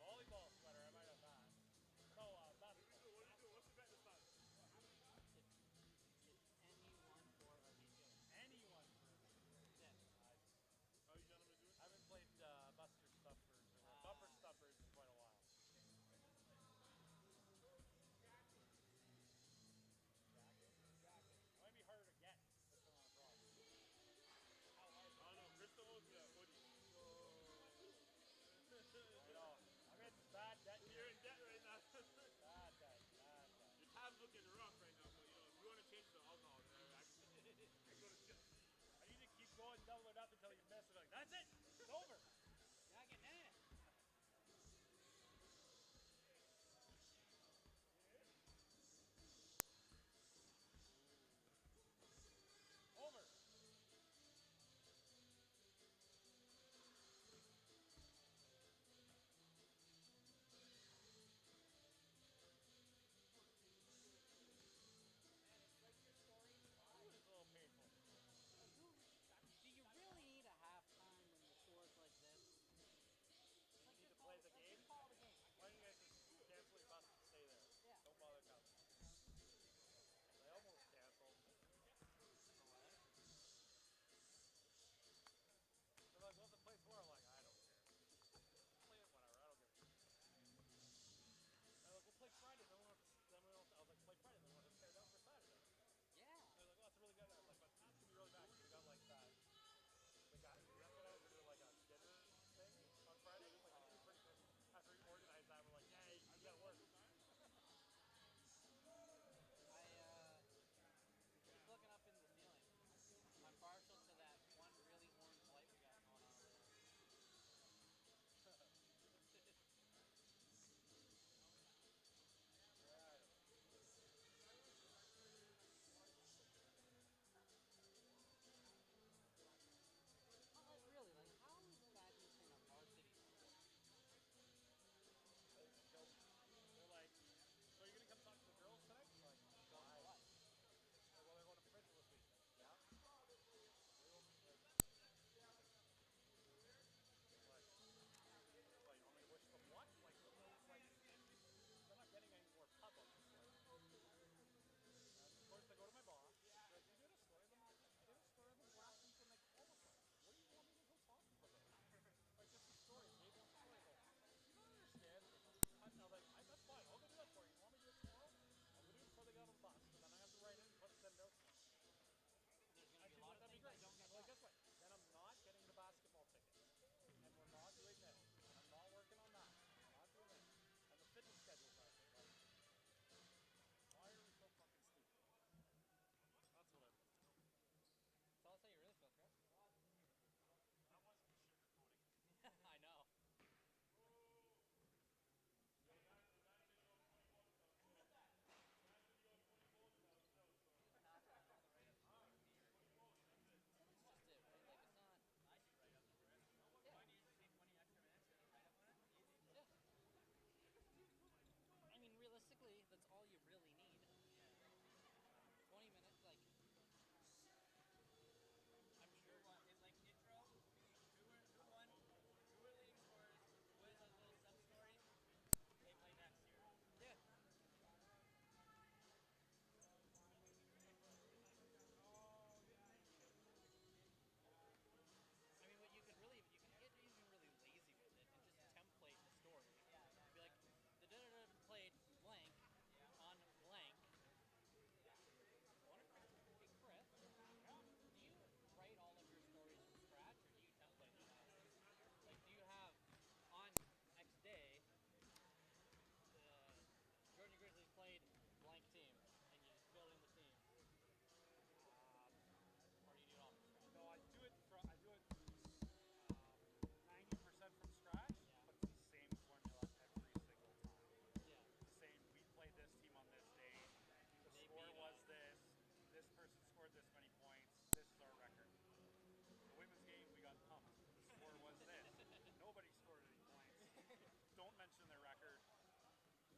Volleyball sweater, I might have that. No, basketball. What's the bet this time? Anyone for a video. Anyone for Yeah. How are you gentlemen doing? I haven't played Buster Stumpers or Bumper Stumpers in quite a while. Jacket. It might be harder to get. That's not a problem. How hard? I don't know. Crystal owes me a hoodie. I know. I'm in bad debt. You're in debt right now. Bad debt. Your time's looking rough right now, but you know, if you want to change the alcohol, I can go to jail. I need to keep going, double it up until you miss it. Like, that's it. It's over. Jacket, man. Over. It was a little painful. Do you really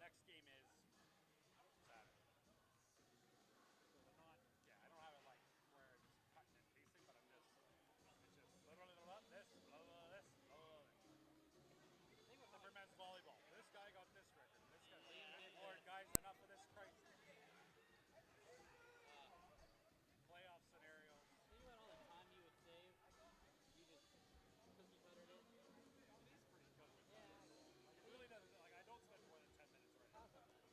next game is Saturday. So we're not, yeah, I don't have it like where it's cutting and pasting, but it's just blah, blah, blah, blah, this, blah, blah, blah, this, blah, blah, blah. Except for men's volleyball. This guy got this record. This guy, Lord, guys, enough of this Christ. Playoff scenarios. Think about all the time you would save. You just cookie buttered it. It is pretty cookie. Yeah. Like, it really doesn't, like, I don't spend more than 10 minutes right now.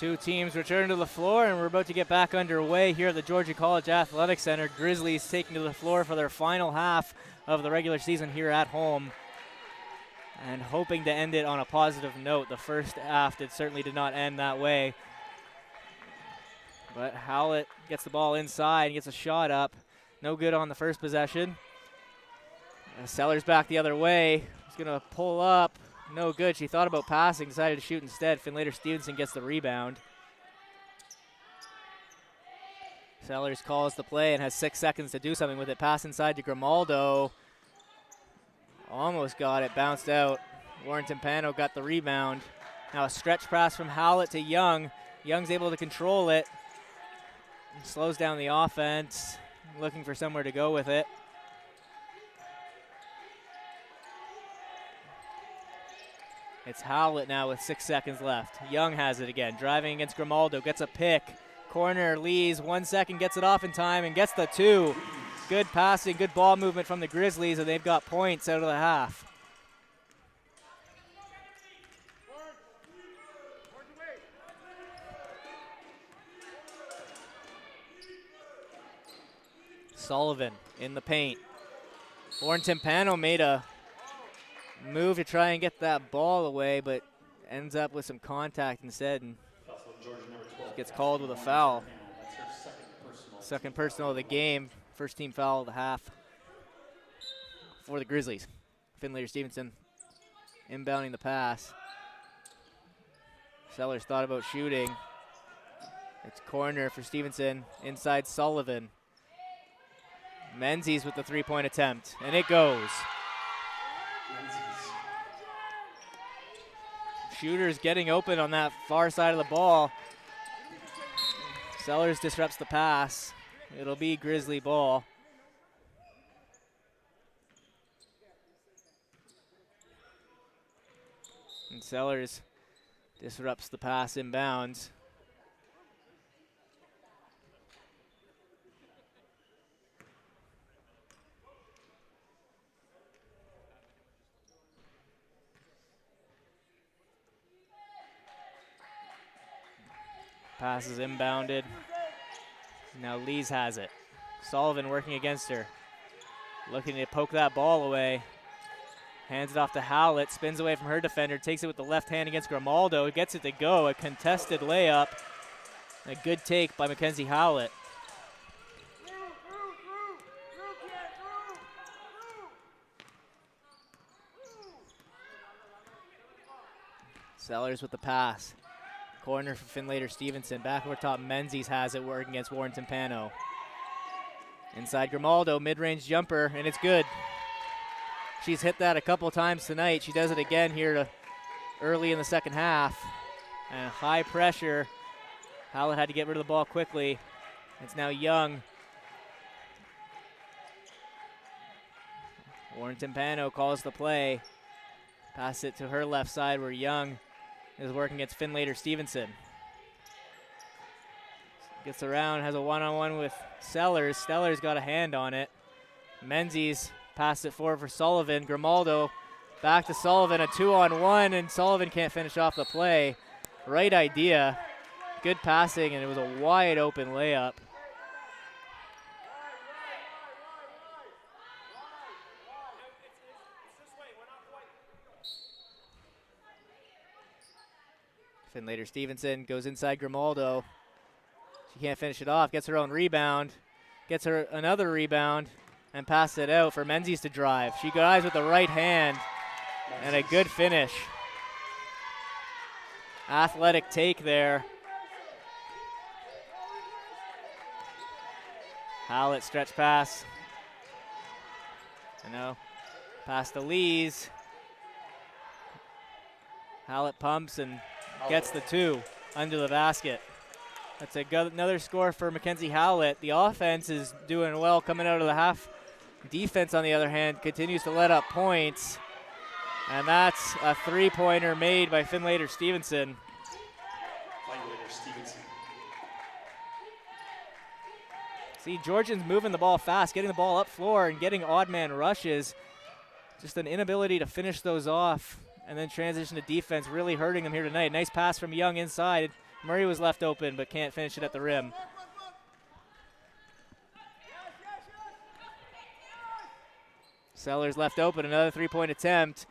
Two teams return to the floor, and we're about to get back underway here at the Georgian College Athletic Centre. Grizzlies taking to the floor for their final half of the regular season here at home, and hoping to end it on a positive note. The first half certainly did not end that way. But Howlett gets the ball inside and gets a shot up. No good on the first possession. Sellers back the other way. He's going to pull up. No good. She thought about passing, decided to shoot instead. Finlater-Stevenson gets the rebound. Sellers calls the play and has 6 seconds to do something with it. Pass inside to Grimaldo. Almost got it. Bounced out. Warren Timpano got the rebound. Now a stretch pass from Howlett to Young. Young's able to control it. Slows down the offense. Looking for somewhere to go with it. It's Howlett now with 6 seconds left. Young has it again. Driving against Grimaldo. Gets a pick. Corner, Lees, 1 second, gets it off in time and gets the two. Good passing, good ball movement from the Grizzlies, and they've got points out of the half. Sullivan in the paint. Warren Timpano made a move to try and get that ball away, but ends up with some contact instead and gets called with a foul. Second personal of the game. First team foul of the half for the Grizzlies. Finlater-Stevenson inbounding the pass. Sellers thought about shooting. It's corner for Stevenson. Inside Sullivan. Menzies with the three-point attempt, and it goes. Shooter's getting open on that far side of the ball. Sellers disrupts the pass. It'll be Grizzly ball. And Sellers disrupts the pass inbounds. Pass is inbounded. Now Lees has it. Sullivan working against her. Looking to poke that ball away. Hands it off to Howlett. Spins away from her defender. Takes it with the left hand against Grimaldo. Gets it to go. A contested layup. A good take by Mackenzie Howlett. Sellers with the pass. Corner for Finlater-Stevenson. Back over top, Menzies has it working against Warren Timpano. Inside Grimaldo, mid-range jumper, and it's good. She's hit that a couple times tonight. She does it again here early in the second half. And high pressure. Howlett had to get rid of the ball quickly. It's now Young. Warren Timpano calls the play. Pass it to her left side where Young is working against Finlater-Stevenson. Gets around, has a one-on-one with Sellers. Sellers got a hand on it. Menzies passed it forward for Sullivan. Grimaldo back to Sullivan, a 2-on-1, and Sullivan can't finish off the play. Right idea. Good passing, and it was a wide open layup. Finlater-Stevenson goes inside Grimaldo. She can't finish it off. Gets her own rebound. Gets her another rebound and passes it out for Menzies to drive. She drives with the right hand and a good finish. Athletic take there. Howlett stretch pass. Pass to Lees. Howlett pumps and gets the two under the basket. That's another score for Mackenzie Howlett. The offense is doing well coming out of the half. Defense, on the other hand, continues to let up points. And that's a three-pointer made by Finlater-Stevenson. See, Georgian's moving the ball fast, getting the ball up floor and getting odd man rushes. Just an inability to finish those off and then transition to defense, really hurting them here tonight. Nice pass from Young inside. Murray was left open but can't finish it at the rim. Sellers left open, another three-point attempt.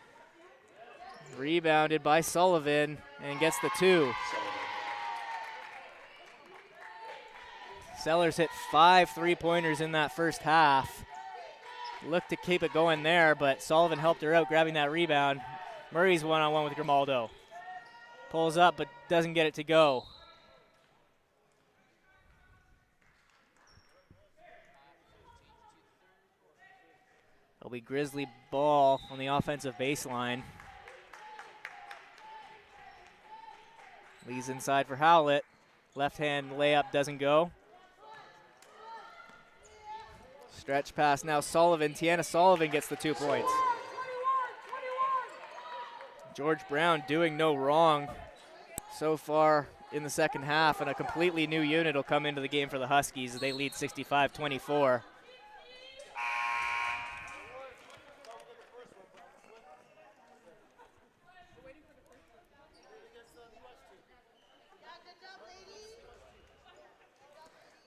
Rebounded by Sullivan and gets the 2. Sellers hit 5 3-pointers in that first half. Looked to keep it going there, but Sullivan helped her out, grabbing that rebound. Murray's one-on-one with Grimaldo. Pulls up, but doesn't get it to go. It'll be Grizzly ball on the offensive baseline. Lee's inside for Howlett. Left-hand layup doesn't go. Stretch pass now, Sullivan. Tiana Sullivan gets the 2 points. George Brown doing no wrong so far in the second half, and a completely new unit will come into the game for the Huskies as they lead 65-24.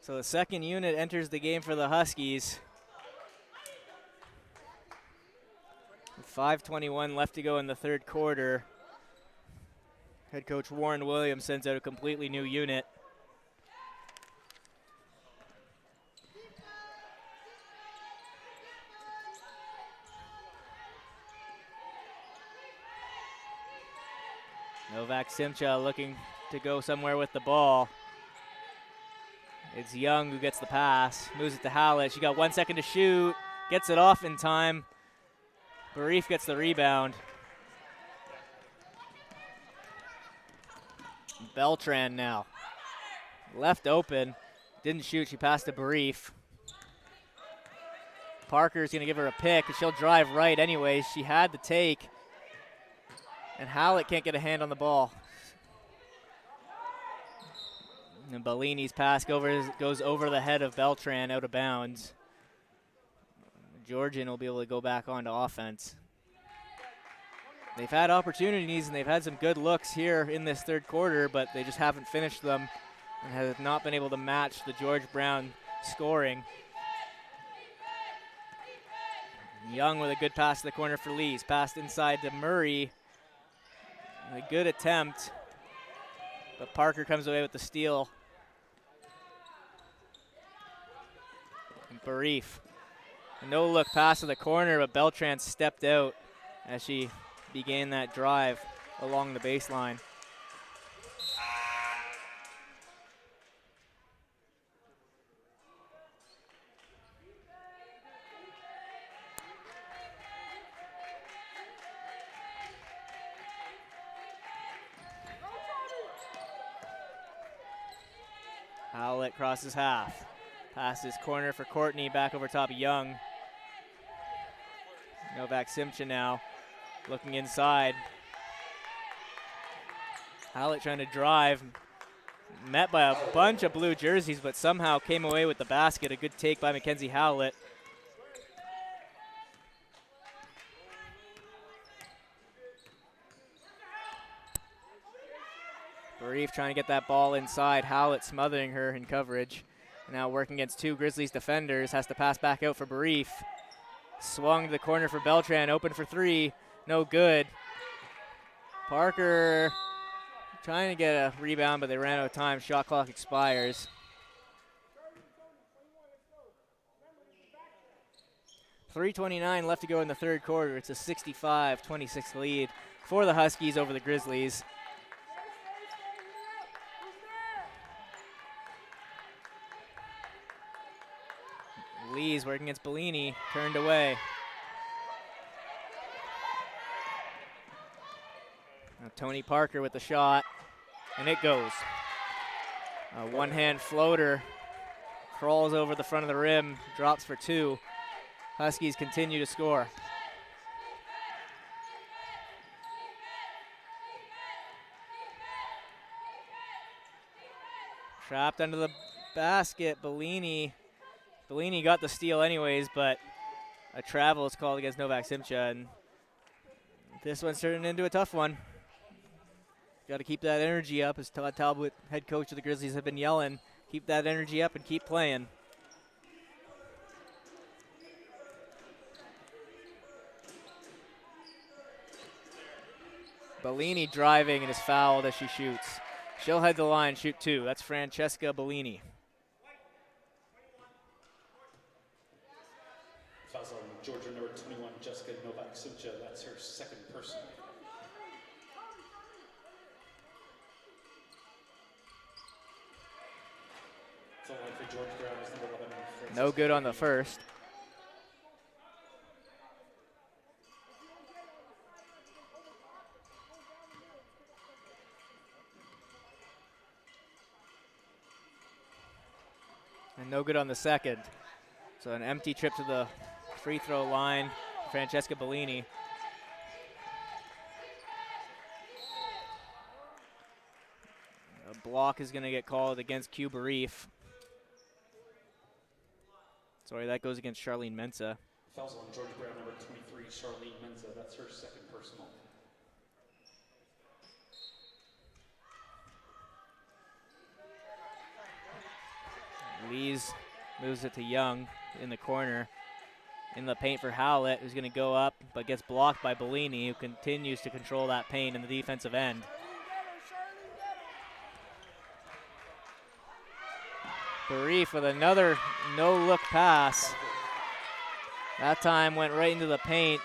So the second unit enters the game for the Huskies. 5:21 left to go in the third quarter. Head coach Warren Williams sends out a completely new unit. Novak Simcha looking to go somewhere with the ball. It's Young who gets the pass, moves it to Howlett. She got 1 second to shoot, gets it off in time. Barif gets the rebound. Beltran now. Left open, didn't shoot, she passed to Barif. Parker's gonna give her a pick, and she'll drive right anyways. She had the take, and Howlett can't get a hand on the ball. And Bellini's pass goes over the head of Beltran, out of bounds. Georgian will be able to go back onto offense. They've had opportunities and they've had some good looks here in this third quarter, but they just haven't finished them and have not been able to match the George Brown scoring. Young with a good pass to the corner for Lees. Passed inside to Murray. A good attempt, but Parker comes away with the steal. And Barif. A no-look pass to the corner, but Beltran stepped out as she began that drive along the baseline. Howlett crosses half. Passes corner for Courtney, back over top of Young. Novak Simcha now looking inside. Howlett trying to drive. Met by a bunch of blue jerseys, but somehow came away with the basket. A good take by Mackenzie Howlett. Barif trying to get that ball inside. Howlett smothering her in coverage. Now working against 2 Grizzlies defenders. Has to pass back out for Barif. Swung to the corner for Beltran. Open for 3. No good. Parker trying to get a rebound, but they ran out of time. Shot clock expires. .329 left to go in the third quarter. It's a 65-26 lead for the Huskies over the Grizzlies. Lee's working against Bellini, turned away. Now Tony Parker with the shot, and it goes. A one-hand floater, crawls over the front of the rim, drops for 2. Huskies continue to score. Trapped under the basket, Bellini got the steal anyways, but a travel is called against Novak Simcha, and this one's turning into a tough one. Got to keep that energy up, as Todd Talbot, head coach of the Grizzlies, have been yelling. Keep that energy up and keep playing. Bellini driving and is fouled as she shoots. She'll head the line, shoot 2. That's Francesca Bellini. Fouls on Georgia number 21, Jessica Novak-Simcha. That's her second personal. So line for George Brown is number 11. No good on the first. And no good on the second. So an empty trip to the free throw line, Francesca Bellini. A block is going to get called against Q Barif. Sorry, that goes against Charlene Mensah. Fouls on George Brown, number 23, Charlene Mensah. That's her second personal. Lees moves it to Young in the corner. In the paint for Howlett, who's going to go up, but gets blocked by Bellini, who continues to control that paint in the defensive end. Barif with another no-look pass. That time went right into the paint.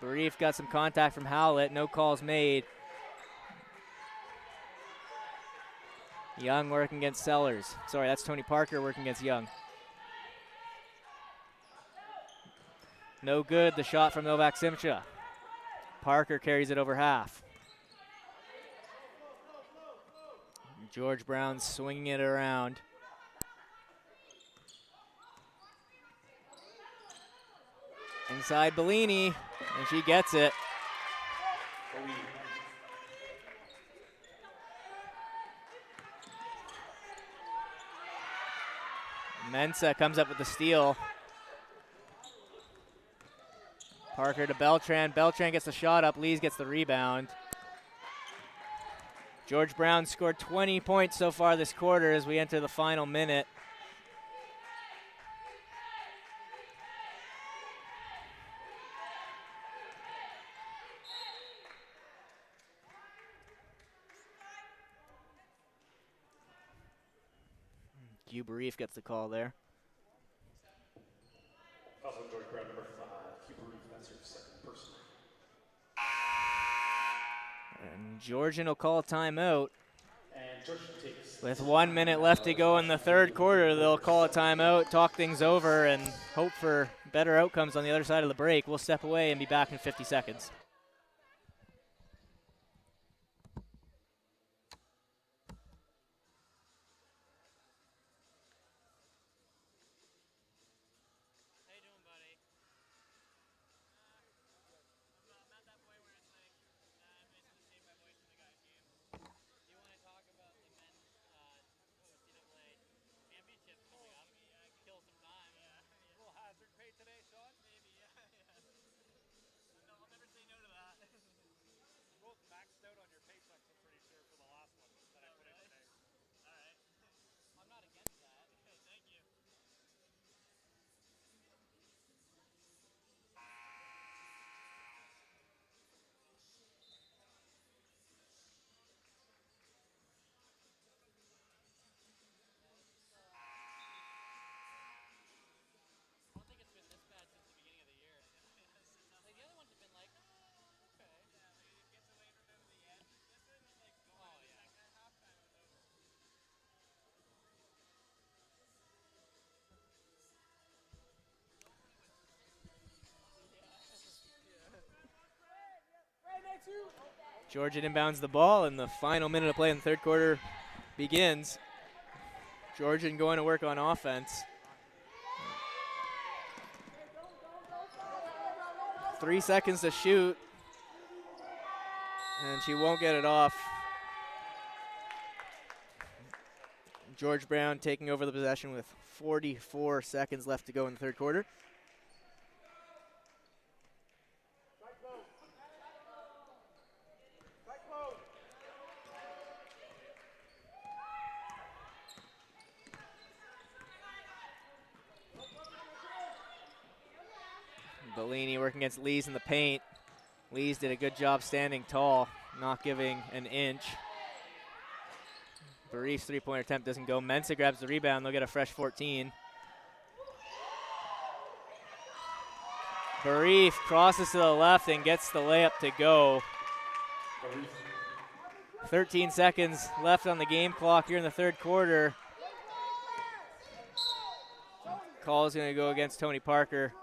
Barif got some contact from Howlett, no calls made. Young working against Sellers. Sorry, that's Tony Parker working against Young. No good, the shot from Novak-Simcha. Parker carries it over half. George Brown swinging it around. Inside Bellini, and she gets it. Mensah comes up with the steal. Parker to Beltran. Beltran gets the shot up. Lees gets the rebound. George Brown scored 20 points so far this quarter as we enter the final minute. Q Barif gets the call there. Also George Brown, number 5, Q Barif, that's her second personal. And Georgian will call a timeout. And Georgian takes. With 1 minute left to go in the third quarter, they'll call a timeout, talk things over, and hope for better outcomes on the other side of the break. We'll step away and be back in 50 seconds. Georgian inbounds the ball, and the final minute of play in the third quarter begins. Georgian going to work on offense. 3 seconds to shoot, and she won't get it off. George Brown taking over the possession with 44 seconds left to go in the third quarter. Bellini working against Lees in the paint. Lees did a good job standing tall, not giving an inch. Barif's three-pointer attempt doesn't go. Mensa grabs the rebound. They'll get a fresh 14. Barif crosses to the left and gets the layup to go. 13 seconds left on the game clock here in the third quarter. Call is going to go against Tony Parker.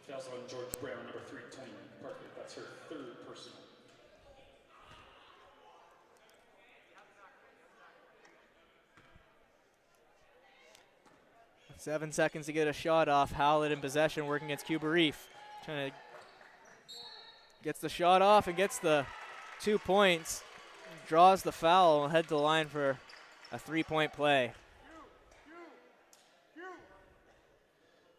Fouls on George Brown, number 3, Tony Parker. That's her third personal. Seven seconds to get a shot off. Howlett in possession, working against Cuba Reef. Trying to gets the shot off and gets the 2 points. Draws the foul and head to the line for a 3-point play.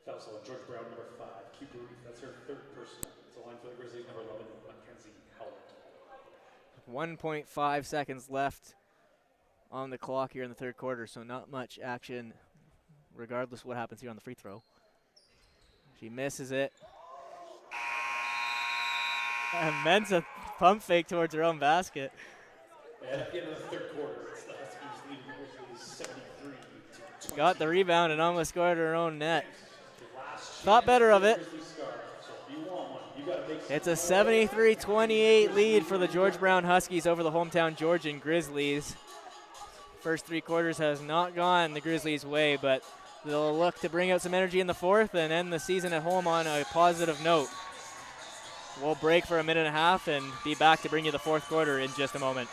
Fouls on George Brown, number 5, Cuba Reef. That's her third personal. It's a line for the Grizzlies, number 11, Mackenzie Howlett. 1.5 seconds left on the clock here in the third quarter, so not much action regardless of what happens here on the free throw. She misses it. And Mensa pump fake towards her own basket. And at the end of the third quarter, it's the Huskies leading the Grizzlies 73-20. Got the rebound and almost scored her own net. Thought better of it. It's a 73-28 lead for the George Brown Huskies over the hometown Georgian Grizzlies. First 3 quarters has not gone the Grizzlies' way, but they'll look to bring out some energy in the fourth and end the season at home on a positive note. We'll break for a minute and a half and be back to bring you the fourth quarter in just a moment.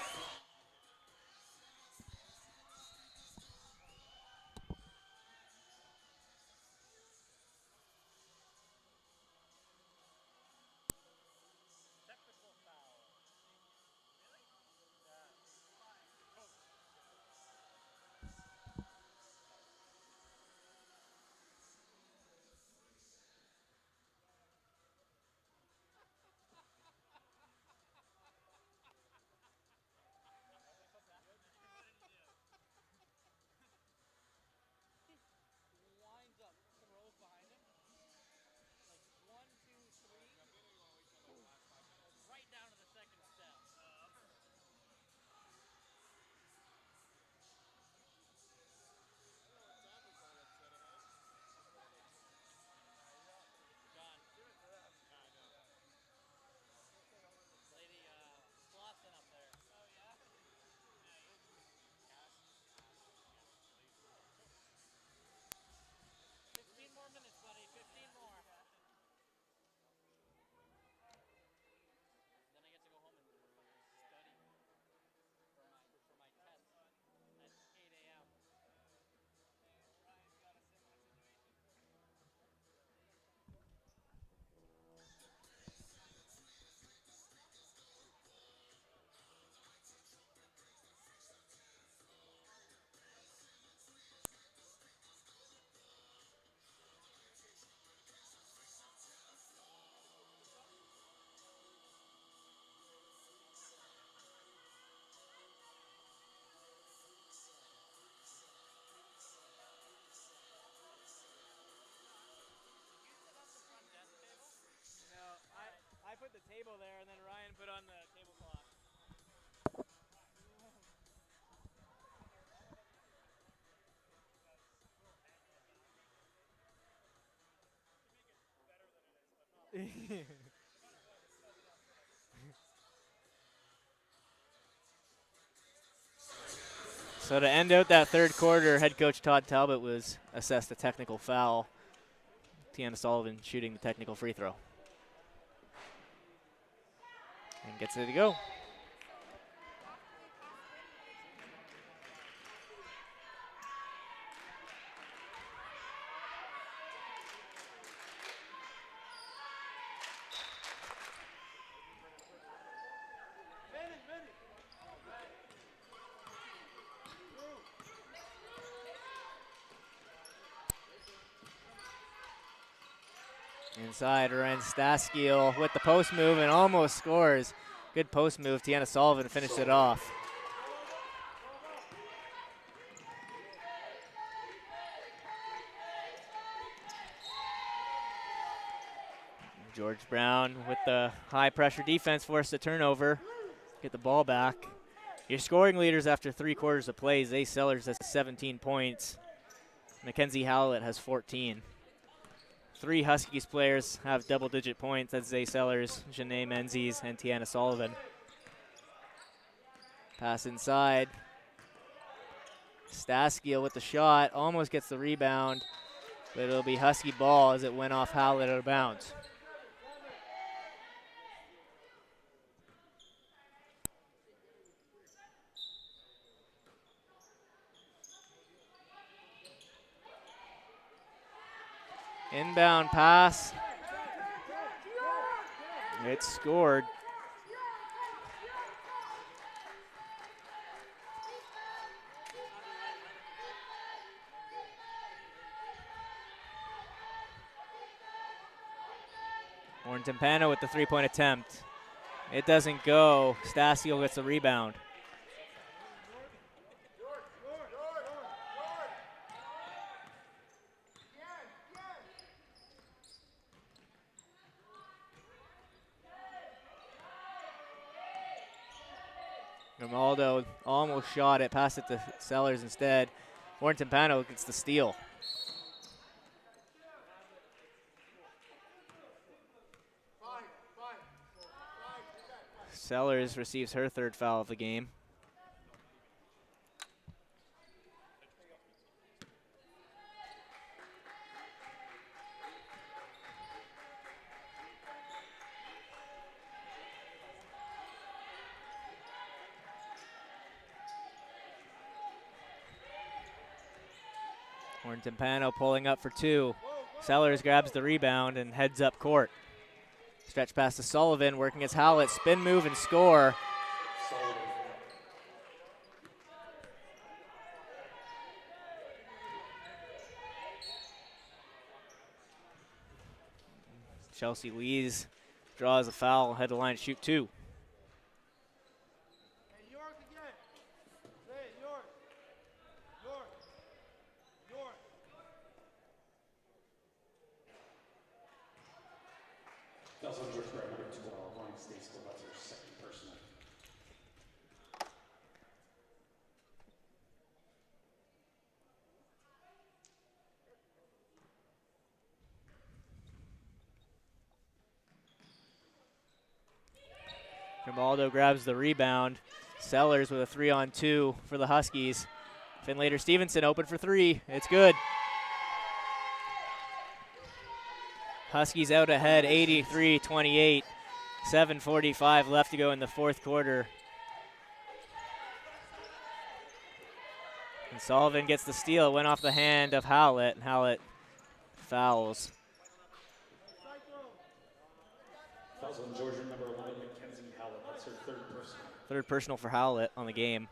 Winds up, throws behind him. Like 1, 2, 3. Right down to the second step. Gone. Lady Slauson up there. Oh, yeah? 15 more minutes, buddy. 15 more. Then I get to go home and study for my test at 8 a.m. Ryan's got a similar situation. No, I put the table there and then Ryan put on the tablecloth. So to end out that third quarter, head coach Todd Talbot was assessed a technical foul. Tiana Sullivan shooting the technical free throw. And gets it to go. Inside, Ren Staskiel with the post move and almost scores. Good post move. Tiana Sullivan finished it off. George Brown with the high pressure defense forced a turnover. Get the ball back. Your scoring leaders after 3 quarters of play, Zay Sellers has 17 points. Mackenzie Howlett has 14. 3 Huskies players have double-digit points. That's Zay Sellers, Janae Menzies, and Tiana Sullivan. Pass inside. Staskiel with the shot, almost gets the rebound, but it'll be Husky ball as it went off Howlett out of bounds. Inbound pass. It's scored. Warren Timpano with the 3-point attempt. It doesn't go. Stassiel gets the rebound. Grimaldo almost shot it, passed it to Sellers instead. Warren Timpano gets the steal. Sellers receives her 3rd foul of the game. Warren Timpano pulling up for 2. Sellers grabs the rebound and heads up court. Stretch pass to Sullivan, working as Howlett, spin move and score. Chelsea Lees draws a foul, head to line, shoot 2. That's on George Brown, number 12, line state school. That's her 2nd personal. Grimaldo grabs the rebound. Sellers with a 3-on-2 for the Huskies. Finlater Stevenson open for 3. It's good. Huskies out ahead, 83-28. 7:45 left to go in the 4th quarter. And Sullivan gets the steal. It went off the hand of Howlett. Howlett fouls. Fouls on Georgian number 11, Mackenzie Howlett. That's her 3rd personal. 3rd personal for Howlett on the game.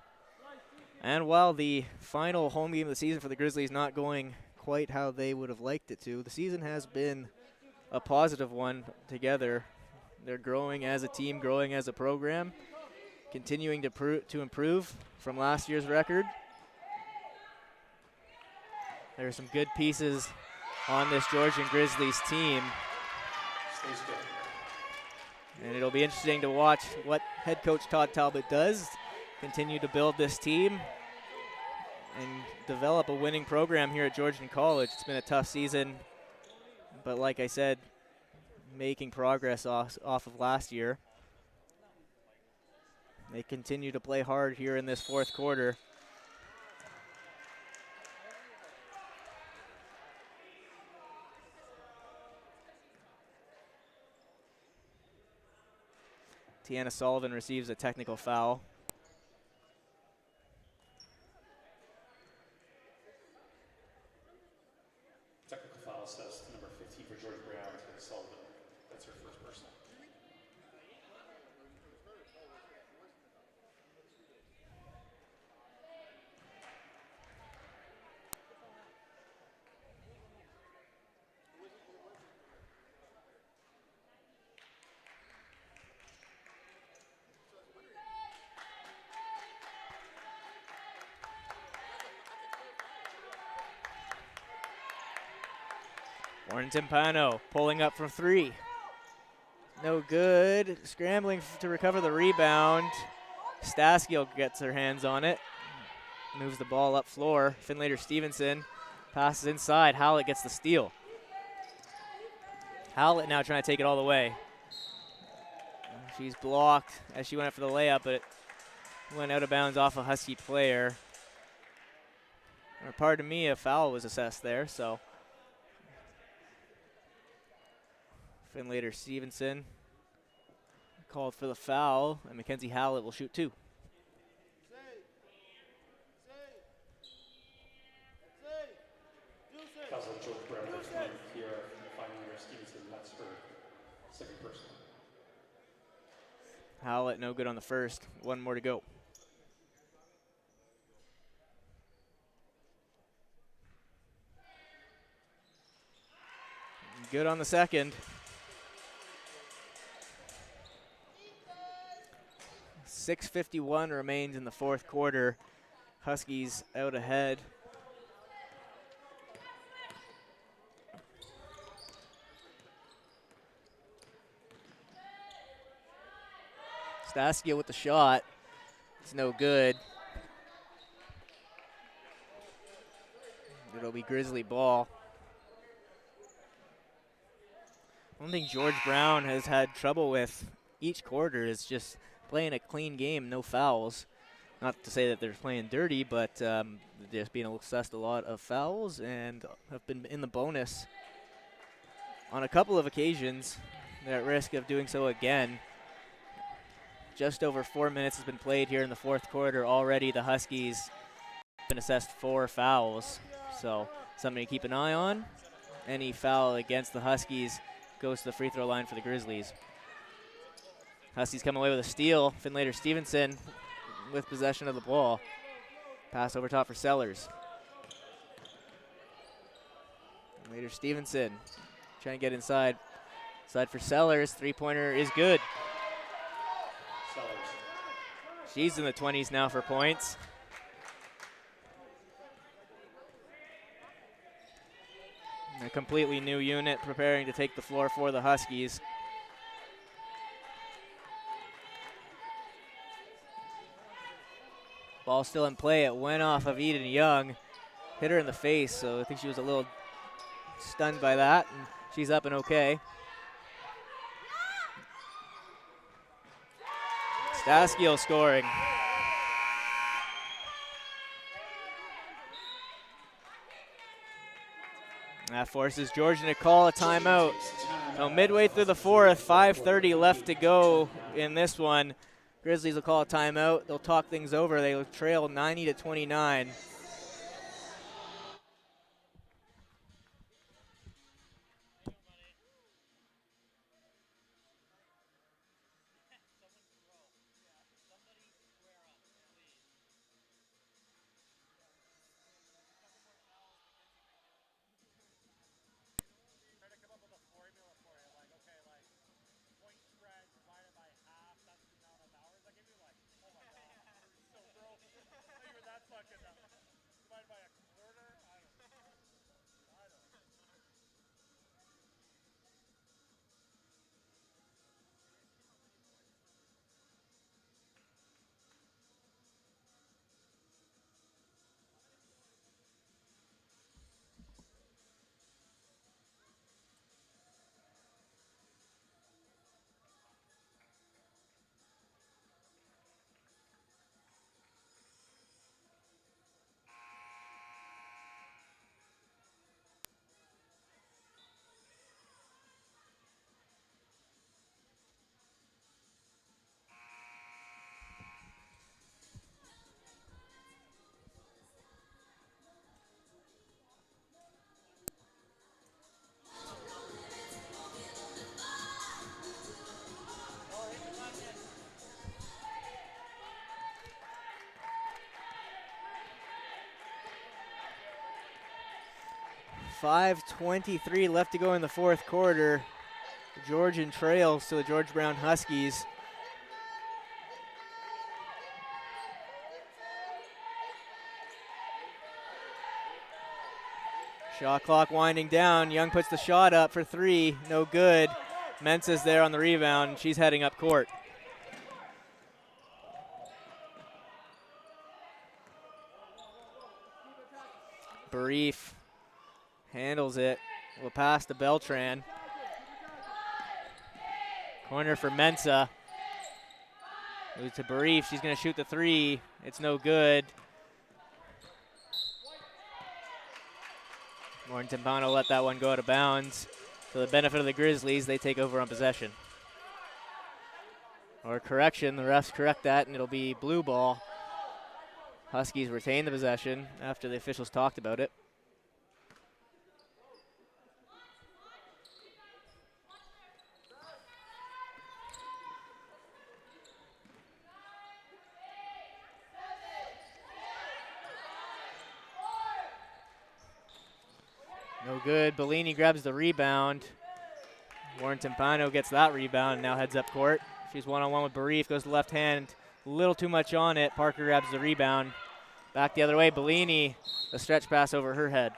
And while the final home game of the season for the Grizzlies not going quite how they would have liked it to, the season has been a positive one together. They're growing as a team, growing as a program, continuing to improve from last year's record. There are some good pieces on this Georgian Grizzlies team. Stays good. And it'll be interesting to watch what head coach Todd Talbot does, continue to build this team and develop a winning program here at Georgian College. It's been a tough season, but like I said, making progress off of last year. They continue to play hard here in this 4th quarter. Tiana Sullivan receives a technical foul. Technical foul says number 15 for George Brown, Tiana Sullivan. That's her 1st personal. Warren Timpano pulling up for 3. No good. Scrambling to recover the rebound. Staskiel gets her hands on it. Moves the ball up floor. Finlater-Stevenson passes inside. Howlett gets the steal. Howlett now trying to take it all the way. She's blocked as she went up for the layup, but it went out of bounds off a Husky player. Or pardon me, a foul was assessed there, so. Finlater-Stevenson called for the foul, and Mackenzie Howlett will shoot 2. Fouls on George Brown here, Finlater-Stevenson. That's her second personal. Howlett no good on the first. 1 more to go. Good on the second. 6:51 remains in the fourth quarter. Huskies out ahead. Staskiel with the shot. It's no good. It'll be Grizzly ball. One thing George Brown has had trouble with each quarter is just playing a clean game, no fouls. Not to say that they're playing dirty, but just being assessed a lot of fouls and have been in the bonus on a couple of occasions. They're at risk of doing so again. Just over 4 minutes has been played here in the fourth quarter. Already the Huskies have been assessed 4 fouls. So something to keep an eye on. Any foul against the Huskies goes to the free throw line for the Grizzlies. Huskies come away with a steal. Finlater-Stevenson with possession of the ball. Pass over top for Sellers. Finlater-Stevenson trying to get inside. Side for Sellers. Three-pointer is good. Sellers. She's in the 20s now for points. A completely new unit preparing to take the floor for the Huskies. Ball still in play. It went off of Eden Young. Hit her in the face, so I think she was a little stunned by that, and she's up and okay. Staskiel scoring. That forces Georgian to call a timeout. So midway through the fourth, 5:30 left to go in this one. Grizzlies will call a timeout. They'll talk things over. They will trail 90-29. .5:23 left to go in the fourth quarter. Georgian trails to the George Brown Huskies. Shot clock winding down. Young puts the shot up for 3. No good. Mensah's there on the rebound, and she's heading up court. Barif handles it. Will pass to Beltran. Corner for Mensah. Moves to Barif. She's going to shoot the three. It's no good. Morton Timpano let that one go out of bounds. For the benefit of the Grizzlies, they take over on possession. Or correction, the refs correct that, and it'll be blue ball. Huskies retain the possession after the officials talked about it. No good. Bellini grabs the rebound. Warren Timpano gets that rebound and now heads up court. She's one-on-one with Barif, goes to left hand. A little too much on it. Parker grabs the rebound. Back the other way, Bellini, the stretch pass over her head.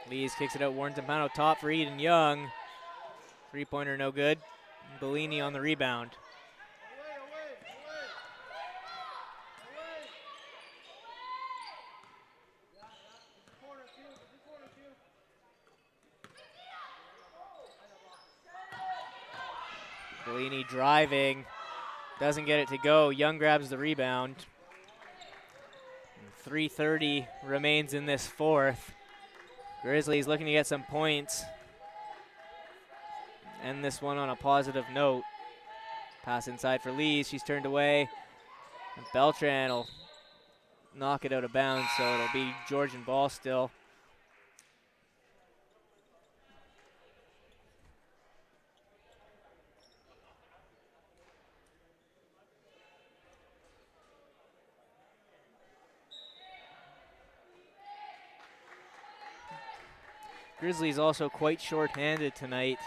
Lees kicks it out. Warren Timpano top for Eden Young. Three-pointer no good. Bellini on the rebound. Bellini driving. Doesn't get it to go. Young grabs the rebound. 3:30 remains in this fourth. Grizzlies looking to get some points. End this one on a positive note. Pass inside for Lees. She's turned away. And Beltran will knock it out of bounds, so it'll be Georgian ball still. Grizzlies also quite short-handed tonight.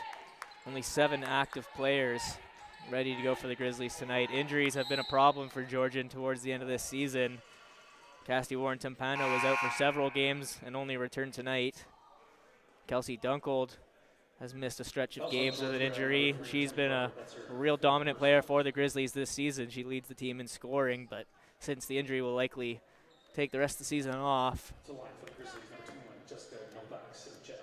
Only 7 active players ready to go for the Grizzlies tonight. Injuries have been a problem for Georgian towards the end of this season. Cassidy Warren Timpano was out for several games and only returned tonight. Kelsey Dunkold has missed a stretch of games with an injury. She's been a real dominant player for the Grizzlies this season. She leads the team in scoring, but since the injury will likely take the rest of the season off. To line for the Grizzlies, number 21, Jessica Novak-Simcha.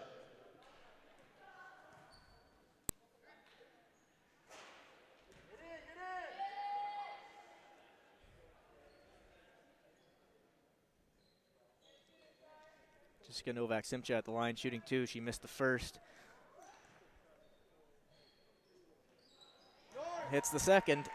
Jessica Novak-Simcha at the line shooting 2. She missed the first. Hits the second.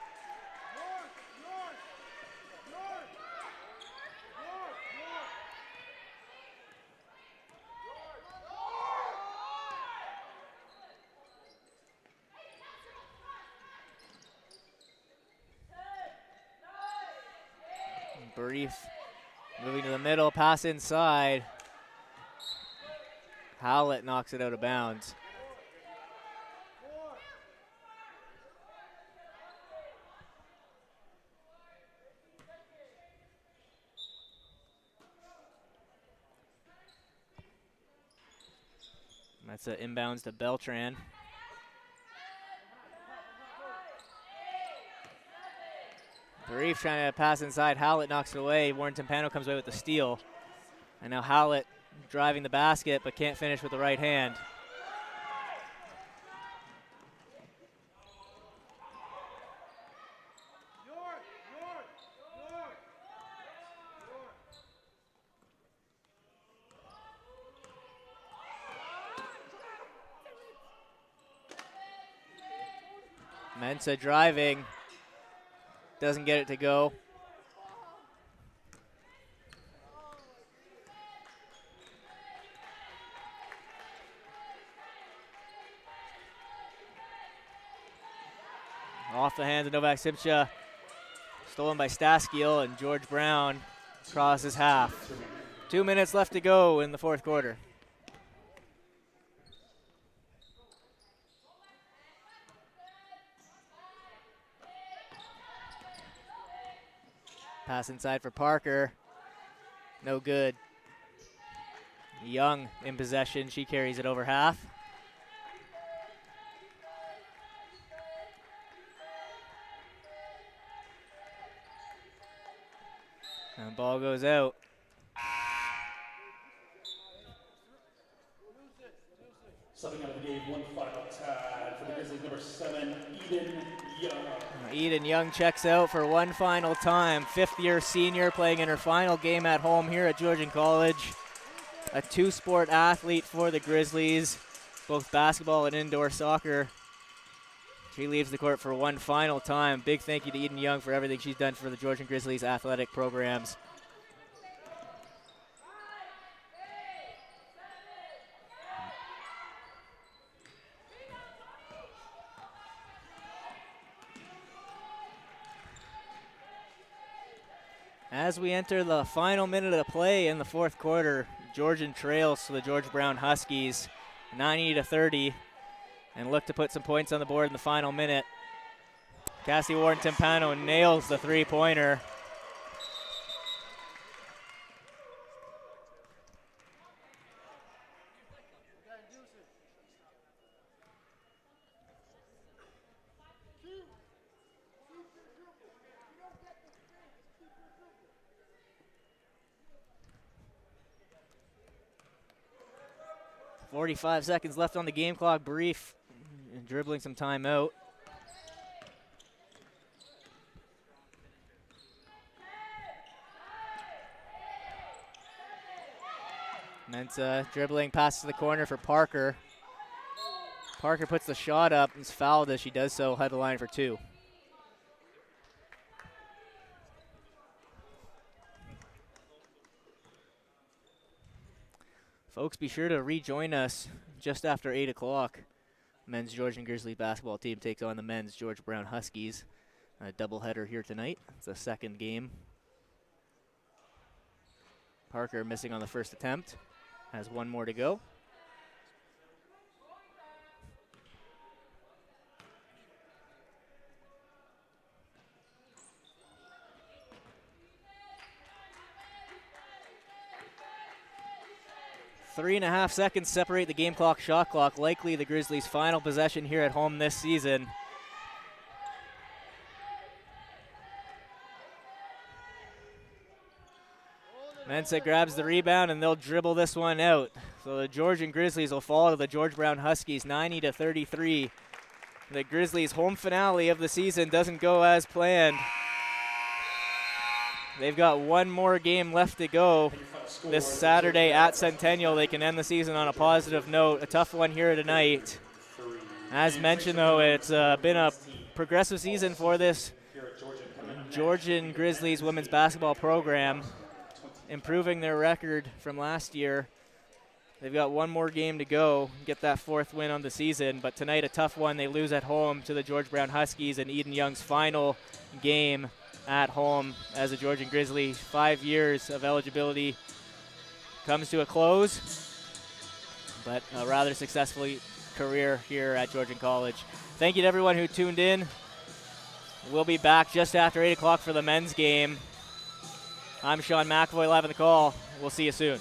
Barif moving to the middle, pass inside. Howlett knocks it out of bounds. That's an inbounds to Beltran. Barif trying to pass inside. Howlett knocks it away. Warren Timpano comes away with the steal. And now Howlett driving the basket, but can't finish with the right hand. Mensah driving, doesn't get it to go. Off the hands of Novak-Simcha, stolen by Staskiel, and George Brown crosses half. 2 minutes left to go in the fourth quarter. Pass inside for Parker. No good. Young in possession. She carries it over half. And the ball goes out. Subbing out of the game, one final time for the Grizzlies, number 7, Eden Young. Eden Young checks out for one final time. Fifth-year senior playing in her final game at home here at Georgian College. A two-sport athlete for the Grizzlies, both basketball and indoor soccer. She leaves the court for one final time. Big thank you to Eden Young for everything she's done for the Georgian Grizzlies athletic programs. As we enter the final minute of play in the fourth quarter, Georgian trails to the George Brown Huskies 90-30 and look to put some points on the board in the final minute. Cassie Warren-Timpano nails the three-pointer. .45 seconds left on the game clock. Brief and dribbling some time out. Mensah dribbling, passes to the corner for Parker. Parker puts the shot up and is fouled as she does so, head the line for two. Folks, be sure to rejoin us just after 8 o'clock. Men's Georgian Grizzlies basketball team takes on the men's George Brown Huskies. A doubleheader here tonight. It's the second game. Parker missing on the first attempt. Has one more to go. Three and a half seconds separate the game clock, shot clock. Likely the Grizzlies' final possession here at home this season. Mensah grabs the rebound and they'll dribble this one out. So the Georgian Grizzlies will fall to the George Brown Huskies 90-33. The Grizzlies' home finale of the season doesn't go as planned. They've got one more game left to go this Saturday at Centennial. They can end the season on a positive note. A tough one here tonight. As mentioned, though, it's been a progressive season for this Georgian Grizzlies women's basketball program, improving their record from last year. They've got one more game to go, get that fourth win on the season. But tonight, a tough one. They lose at home to the George Brown Huskies in Eden Young's final game at home as a Georgian Grizzly. 5 years of eligibility comes to a close, but a rather successful career here at Georgian College. Thank you to everyone who tuned in. We'll be back just after 8 o'clock for the men's game. I'm Sean McAvoy, live on the call. We'll see you soon.